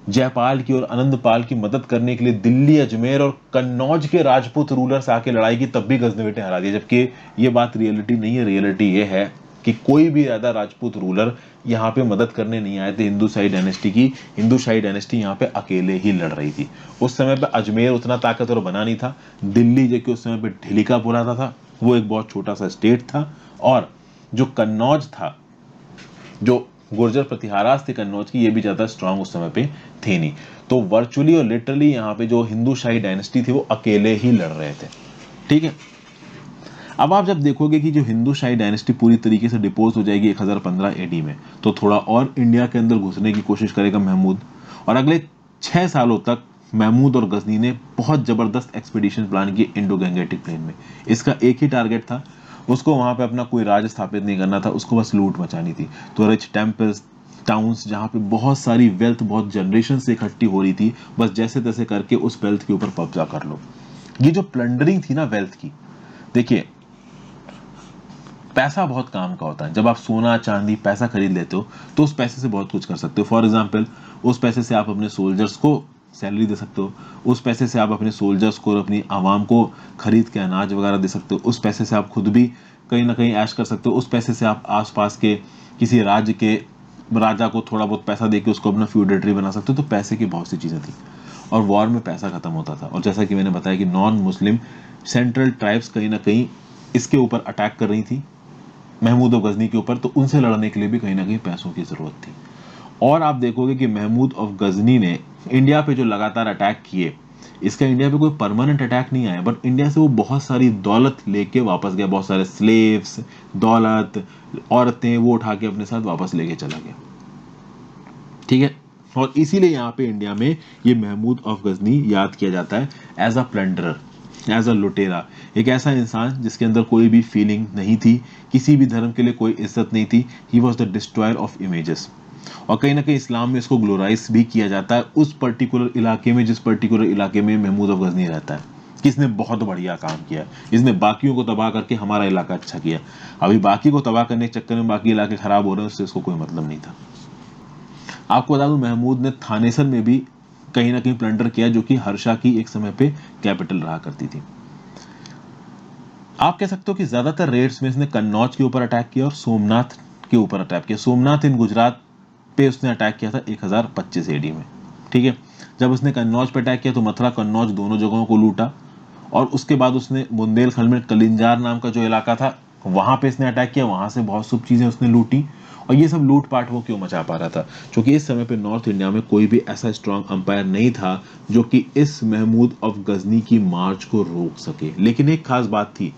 जयपाल की और आनंदपाल की मदद करने के लिए दिल्ली, अजमेर और कन्नौज के राजपूत रूलर्स आके लड़ाई की, तब भी गजनविड ने हरा दिया। जबकि ये बात रियलिटी नहीं है, रियलिटी ये है कि कोई भी ज्यादा राजपूत रूलर यहाँ पे मदद करने नहीं आए थे हिंदू शाही डायनेस्टी की। हिंदू शाही डायनेस्टी यहाँ पे अकेले ही लड़ रही थी। उस समय पे अजमेर उतना ताकतवर बना नहीं था, दिल्ली जो कि उस समय पे ढिलिका पुराता था, वो एक बहुत छोटा सा स्टेट था, और जो कन्नौज था, जो गुर्जर प्रतिहारास थे कन्नौज की, ये भी ज्यादा स्ट्रांग उस समय पे थे नहीं। तो वर्चुअली और लिटरली यहाँ पे जो हिंदू शाही डायनेस्टी थी वो अकेले ही लड़ रहे थे। ठीक है, अब आप जब देखोगे कि जो हिंदू शाही डायनेस्टी पूरी तरीके से डिपोज हो जाएगी 1015 एडी में, तो थोड़ा और इंडिया के अंदर घुसने की कोशिश करेगा महमूद। और अगले 6 सालों तक महमूद और गजनी ने बहुत जबरदस्त एक्सपीडिशन प्लान की इंडो गंगेटिक प्लेन में। इसका एक ही टारगेट था, उसको वहां पे अपना कोई राज स्थापित नहीं करना था, उसको बस लूट मचानी थी। तो रिच टेम्पल्स, टाउन्स जहाँ पे बहुत सारी वेल्थ बहुत जनरेशन से इकट्ठी हो रही थी, बस जैसे तैसे करके उस वेल्थ के ऊपर कब्जा कर लो। ये जो प्लंडरिंग थी ना वेल्थ की, देखिए पैसा बहुत काम का होता है। जब आप सोना चांदी पैसा खरीद लेते हो तो उस पैसे से बहुत कुछ कर सकते हो। फॉर एग्जाम्पल, उस पैसे से आप अपने सोल्जर्स को सैलरी दे सकते हो, उस पैसे से आप अपने सोल्जर्स को और अपनी आवाम को खरीद के अनाज वगैरह दे सकते हो, उस पैसे से आप खुद भी कहीं ना कहीं ऐश कर सकते हो, उस पैसे से आप आसपास के किसी राज्य के राजा को थोड़ा बहुत पैसा देके उसको अपना फ्यूडेटरी बना सकते हो। तो पैसे की बहुत सी चीजें थी और वॉर में पैसा खत्म होता था। और जैसा कि मैंने बताया कि नॉन मुस्लिम सेंट्रल ट्राइब्स कहीं ना कहीं इसके ऊपर अटैक कर रही थी, महमूद ऑफ गजनी के ऊपर, तो उनसे लड़ने के लिए भी कहीं ना कहीं पैसों की जरूरत थी। और आप देखोगे कि महमूद ऑफ गजनी ने इंडिया पे जो लगातार अटैक किए, इसका इंडिया पे कोई परमानेंट अटैक नहीं आया, बट इंडिया से वो बहुत सारी दौलत लेके वापस गया, बहुत सारे स्लेव्स, दौलत, औरतें, वो उठा के अपने साथ वापस लेके चला गया। ठीक है, और इसीलिए यहाँ पे इंडिया में ये महमूद ऑफ गजनी याद किया जाता है एज अ प्लंडरर, एज अ लुटेरा, एक ऐसा इंसान जिसके अंदर कोई भी फीलिंग नहीं थी, किसी भी धर्म के लिए कोई इज्जत नहीं थी। He was the destroyer of images. और कहीं ना कहीं इस्लाम में इसको ग्लोराइज भी किया जाता है उस पर्टिकुलर इलाके में, जिस पर्टिकुलर इलाके में महमूद ऑफ गजनी रहता है, कि इसने बहुत बढ़िया काम किया, इसने बाकियों को तबाह करके हमारा इलाका अच्छा किया। अभी बाकी को तबाह करने के चक्कर में बाकी इलाके खराब हो रहे हैं, उससे इसको कोई मतलब नहीं था। आपको बता दूं महमूद ने थानेसर में भी कहीं ना कहीं प्लंडर किया, जो कि हर्षा की एक समय पे कैपिटल रहा करती थी। आप कह सकते हो कि ज्यादातर रेड्स में इसने कन्नौज के ऊपर अटैक किया और सोमनाथ के ऊपर अटैक किया। सोमनाथ इन गुजरात पे उसने अटैक किया था 1025 एडी में। ठीक है, जब उसने कन्नौज पे अटैक किया तो मथुरा कन्नौज दोनों जगहों को लूटा, और उसके बाद उसने बुंदेलखंड में कलिंजार नाम का जो इलाका था वहां पे इसने अटैक किया, वहां से बहुत सब चीजें उसने लूटी। और ये सब लूट पाट वो क्यों मचा पा रहा था? क्योंकि इस समय पे नॉर्थ इंडिया में कोई भी ऐसा स्ट्रांग अंपायर नहीं था जो कि इस महमूद ऑफ गजनी की मार्च को रोक सके। लेकिन एक खास बात थी,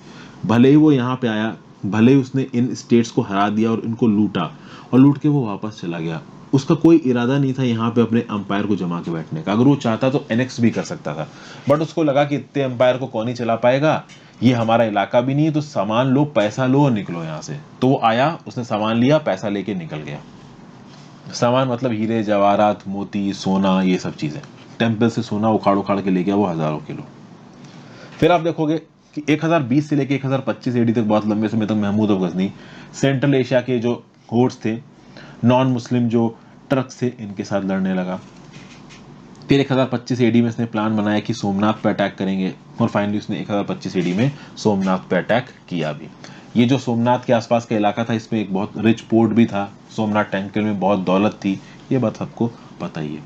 भले ही वो यहाँ पे आया, भले ही उसने इन स्टेट्स को हरा दिया और इनको लूटा, और लूट के वो वापस चला गया, उसका कोई इरादा नहीं था यहाँ पे अपने अंपायर को जमा के बैठने का। अगर वो चाहता तो एनेक्स भी कर सकता था, बट उसको लगा कि इतने अंपायर को कौन ही चला पाएगा, ये हमारा इलाका भी नहीं है, तो सामान लो, पैसा लो और निकलो यहाँ से। तो वो आया, उसने सामान लिया, पैसा लेके निकल गया। सामान मतलब हीरे जवाहरात, मोती, सोना, ये सब चीजें। टेम्पल से सोना उखाड़ उखाड़ के ले गया वो हजारों किलो। फिर आप देखोगे कि 1020 से लेकर 1025 एडी तक बहुत लंबे समय तक Mahmud of Ghazni Central Asia के जो होर्ड्स थे, नॉन मुस्लिम जो टर्क्स थे, इनके साथ लड़ने लगा। फिर 1025 एडी में इसने प्लान बनाया कि सोमनाथ पे अटैक करेंगे, और फाइनली उसने 1025 एडी में सोमनाथ पे अटैक किया भी। ये जो सोमनाथ के आसपास का इलाका था, इसमें एक बहुत रिच पोर्ट भी था, सोमनाथ टेम्पल में बहुत दौलत थी, ये बात सबको पता ही है।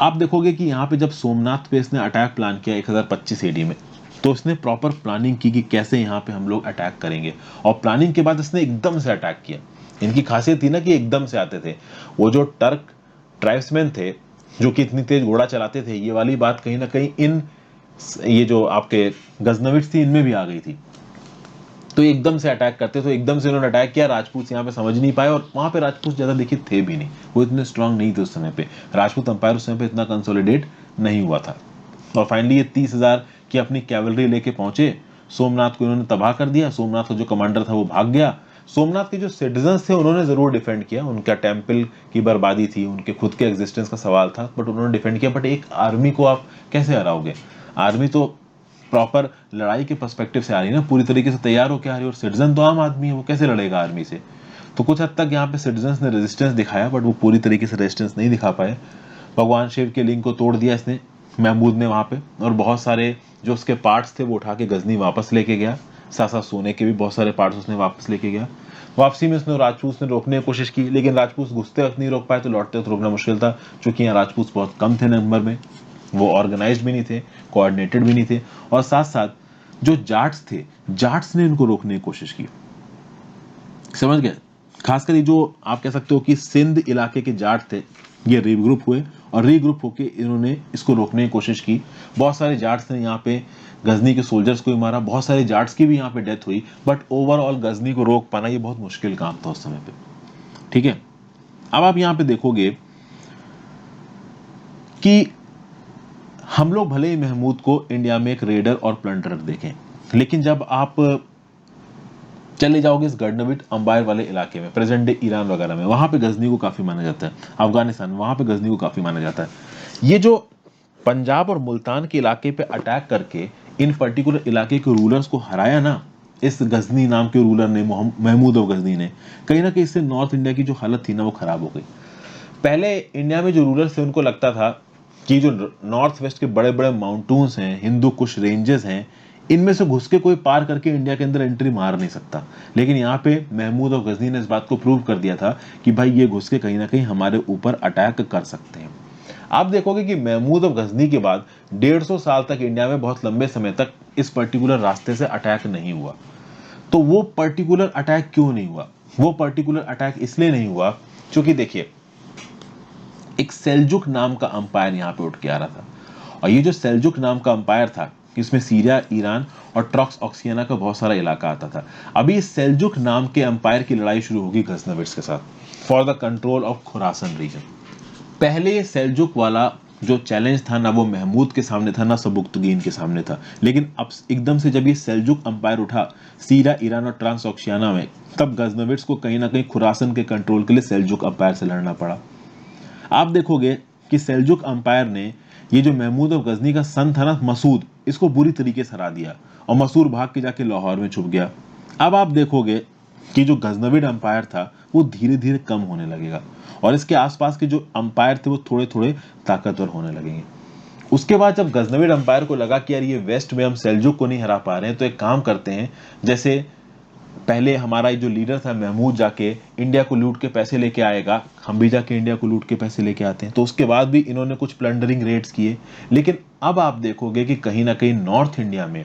आप देखोगे कि यहाँ पे जब सोमनाथ पे इसने अटैक प्लान किया 1025 एडी में, तो इसने प्रॉपर प्लानिंग की कि कैसे यहाँ पे हम लोग अटैक करेंगे, और प्लानिंग के बाद इसने एकदम से अटैक किया। इनकी खासियत थी ना कि एकदम से आते थे। वो जो टर्क ट्राइब्समैन थे जो कि इतनी तेज घोड़ा चलाते थे, ये वाली बात कहीं ना कहीं इन ये जो आपके गजनविट्स थी इनमें भी आ गई थी। तो एकदम से अटैक करते, तो एकदम से उन्होंने अटैक किया। राजपूत यहाँ पे समझ नहीं पाए, और वहां पे राजपूत ज्यादा लिखित थे भी नहीं, वो इतने स्ट्रांग नहीं थे उस समय पे। राजपूत अंपायर उस समय पे इतना कंसोलिडेट नहीं हुआ था। और फाइनली ये 30,000 की अपनी कैवलरी लेके पहुंचे, सोमनाथ को इन्होंने तबाह कर दिया। सोमनाथ का जो कमांडर था वो भाग गया। सोमनाथ के जो सिटीजन्स थे उन्होंने जरूर डिफेंड किया, उनका टेम्पल की बर्बादी थी, उनके खुद के एग्जिस्टेंस का सवाल था, बट उन्होंने डिफेंड किया। बट एक आर्मी को आप कैसे हराओगे? आर्मी तो प्रॉपर लड़ाई के पर्सपेक्टिव से आ रही है ना, पूरी तरीके से तैयार होकर आ रही है, और सिटीजन तो आम आदमी है, वो कैसे लड़ेगा आर्मी से? तो कुछ हद तक यहाँ पे सिटीजन्स ने रेजिस्टेंस दिखाया, बट वो पूरी तरीके से रेजिस्टेंस नहीं दिखा पाए। भगवान शिव के लिंग को तोड़ दिया इसने, महमूद ने वहां पे, और बहुत सारे जो उसके पार्ट्स थे वो उठा के गजनी वापस लेके गया। साथ साथ सोने के भी बहुत सारे पार्ट्स उसने वापस लेके गया। वापसी में उसने राजपूत ने रोकने की कोशिश की, लेकिन राजपूत घुसते वक्त नहीं रोक पाए, तो लौटते वक्त रोकना मुश्किल था, क्योंकि यहाँ राजपूत बहुत कम थे नंबर में, वो ऑर्गेनाइज भी नहीं थे, कोऑर्डिनेटेड भी नहीं थे, और साथ साथ जो जाट्स थे, जाट्स ने इनको रोकने की कोशिश की। समझ गए? खासकर ये जो आप कह सकते हो कि सिंध इलाके के जाट थे, ये रीग्रुप हुए, और रीग्रुप होके इन्होंने इसको रोकने की कोशिश की। बहुत सारे जाट्स ने यहाँ पे गजनी के सोल्जर्स को भी मारा, बहुत सारे जाट्स की भी यहाँ पे डेथ हुई, बट ओवरऑल गजनी को रोक पाना ये बहुत मुश्किल काम था उस समय पे। ठीक है, अब आप यहाँ पे देखोगे कि हम लोग भले ही महमूद को इंडिया में एक रेडर और प्लंडरर देखें, लेकिन जब आप चले जाओगे इस गजनविट अंबायर वाले इलाके में, प्रेजेंट डे ईरान वगैरह में, वहां पे गजनी को काफी माना जाता है। अफगानिस्तान, वहां पे गजनी को काफी माना जाता है। ये जो पंजाब और मुल्तान के इलाके पे अटैक करके इन पर्टिकुलर इलाके के रूलर्स को हराया ना, इस गजनी नाम के रूलर ने, महमूद ऑफ गजनी ने, कहीं ना कहीं इससे नॉर्थ इंडिया की जो हालत थी ना वो खराब हो गई। पहले इंडिया में जो रूलर्स थे उनको लगता था कि जो नॉर्थ वेस्ट के बड़े बड़े माउंटेन्स हैं, हिंदू कुश रेंजेस हैं, इनमें से घुस के कोई पार करके इंडिया के अंदर एंट्री मार नहीं सकता। लेकिन यहाँ पे महमूद और गजनी ने इस बात को प्रूव कर दिया था कि भाई ये घुस के कहीं ना कहीं हमारे ऊपर अटैक कर सकते हैं। आप देखोगे कि महमूद और गजनी के बाद 150 साल तक इंडिया में बहुत लंबे समय तक इस पर्टिकुलर रास्ते से अटैक नहीं हुआ। तो वो पर्टिकुलर अटैक क्यों नहीं हुआ? वो पर्टिकुलर अटैक इसलिए नहीं हुआ क्योंकि देखिए, एक सेल्जुक नाम का अंपायर यहाँ पे उठ के आ रहा था, और ये जो सेल्जुक नाम का अंपायर था, इसमें सीरिया, ईरान और ट्रॉक्स ऑक्सियाना का बहुत सारा इलाका आता था। अभी इस सेल्जुक नाम के अंपायर की लड़ाई शुरू होगी गजनविट्स के साथ for the control of Khurasan region. पहले सेल्जुक वाला जो चैलेंज था ना, वो महमूद के सामने था ना सबुक्तगीन के सामने था, लेकिन अब एकदम से जब ये सेल्जुक अंपायर उठा सीरिया, ईरान और ट्रांस ऑक्सियाना में, तब गजनविट्स को कहीं ना कहीं खुरासन के कंट्रोल के लिए सेल्जुक अंपायर से लड़ना पड़ा। आप देखोगे कि सेल्जुक अंपायर ने ये जो महमूद और गजनी का सन था ना मसूद, इसको बुरी तरीके से हरा दिया, और मसूद भाग के जाके लाहौर में छुप गया। अब आप देखोगे कि जो गजनविड अंपायर था वो धीरे धीरे कम होने लगेगा, और इसके आसपास के जो अंपायर थे वो थोड़े थोड़े ताकतवर होने लगेंगे। उसके बाद जब गजनविड अंपायर को लगा कि यार ये वेस्ट में हम सेल्जुक को नहीं हरा पा रहे हैं, तो एक काम करते हैं, जैसे पहले हमारा जो लीडर था महमूद जाके इंडिया को लूट के पैसे लेके आएगा, हम भी जाके इंडिया को लूट के पैसे लेके आते हैं। तो उसके बाद भी इन्होंने कुछ प्लंडरिंग रेड्स किए, लेकिन अब आप देखोगे कि कहीं ना कहीं नॉर्थ इंडिया में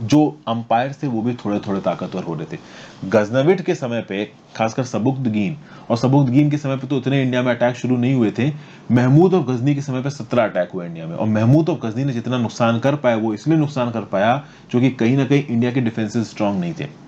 जो अंपायर थे वो भी थोड़े थोड़े ताकतवर हो रहे थे। गजनविड के समय पे खासकर सबुक्तगीन, और सबुक्तगीन के समय पे तो इतने इंडिया में अटैक शुरू नहीं हुए थे। महमूद और गजनी के समय पे 17 अटैक हुए इंडिया में, और महमूद और गजनी ने जितना नुकसान कर पाया वो इसलिए नुकसान कर पाया क्योंकि कहीं ना कहीं इंडिया के डिफेंसेस स्ट्रांग नहीं थे।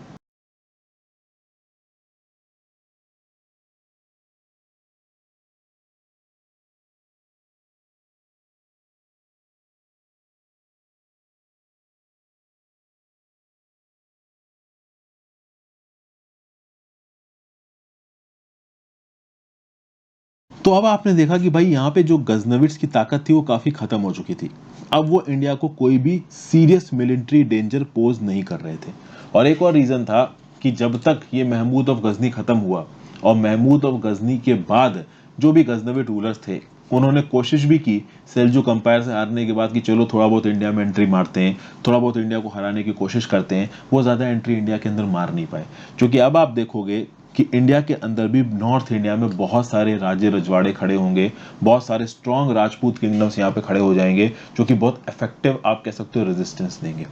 तो अब आपने देखा कि भाई यहाँ पे जो गजनविट्स की ताकत थी वो काफी खत्म हो चुकी थी। अब वो इंडिया को कोई भी सीरियस मिलिट्री डेंजर पोज नहीं कर रहे थे। और एक और रीजन था कि जब तक ये महमूद ऑफ गजनी खत्म हुआ और महमूद ऑफ गजनी के बाद जो भी गजनविट रूलर्स थे उन्होंने कोशिश भी की सेल्जुक अंपायर से हारने के बाद कि चलो थोड़ा बहुत इंडिया में एंट्री मारते हैं, थोड़ा बहुत इंडिया को हराने की कोशिश करते हैं, वो ज्यादा एंट्री इंडिया के अंदर मार नहीं पाए। क्योंकि अब आप देखोगे कि इंडिया के अंदर भी नॉर्थ इंडिया में बहुत सारे राज्य रजवाड़े खड़े होंगे, बहुत सारे स्ट्रॉन्ग राजपूत किंगडम्स यहाँ पे खड़े हो जाएंगे जो कि बहुत इफेक्टिव आप कह सकते हो रेजिस्टेंस देंगे।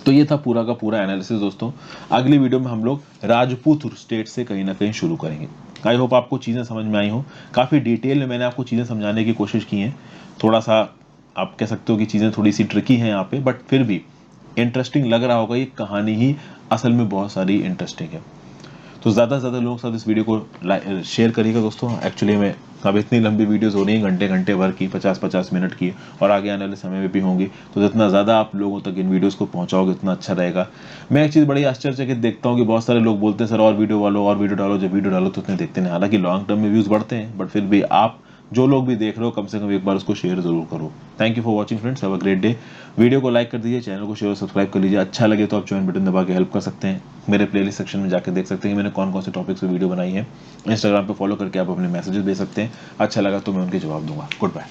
तो ये था पूरा का पूरा एनालिसिस दोस्तों। अगली वीडियो में हम लोग राजपूत स्टेट से कहीं ना कहीं शुरू करेंगे। आई होप आपको चीज़ें समझ में आई हो। काफ़ी डिटेल में मैंने आपको चीज़ें समझाने की कोशिश की हैं। थोड़ा सा आप कह सकते हो कि चीज़ें थोड़ी सी ट्रिकी हैं यहाँ पे, बट फिर भी इंटरेस्टिंग लग रहा होगा। ये कहानी ही असल में बहुत सारी इंटरेस्टिंग है। तो ज़्यादा से ज़्यादा लोगों के साथ इस वीडियो को शेयर करिएगा दोस्तों। एक्चुअली में अब इतनी लंबी वीडियोस हो रही हैं, घंटे घंटे भर की, 50-50 मिनट की, और आगे आने वाले समय में भी होंगी। तो जितना ज़्यादा आप लोगों तक इन वीडियोस को पहुंचाओगे उतना अच्छा रहेगा। मैं एक चीज़ बड़ी आश्चर्यचकित देखता हूँ कि बहुत सारे लोग बोलते हैं सर और वीडियो डालो और वीडियो डालो, जब वीडियो डालो तो उतने देखते नहीं। हालांकि लॉन्ग टर्म में व्यूज़ बढ़ते हैं, बट फिर भी आप जो लोग भी देख रहे हो कम से कम एक बार उसको शेयर जरूर करो। Thank you for watching friends, have a great day. Video को लाइक कर दीजिए, चैनल को शेयर और सब्सक्राइब कर लीजिए। अच्छा लगे तो आप ज्वाइन बटन दबा के हेल्प कर सकते हैं। मेरे प्लेलिस्ट सेक्शन में जाकर देख सकते हैं कि मैंने कौन कौन से टॉपिक्स पे वीडियो बनाई है। इंस्टाग्राम पे फॉलो करके आप अपने मैसेजेस भेज सकते हैं। अच्छा लगा तो मैं उनके जवाब दूंगा। Good bye.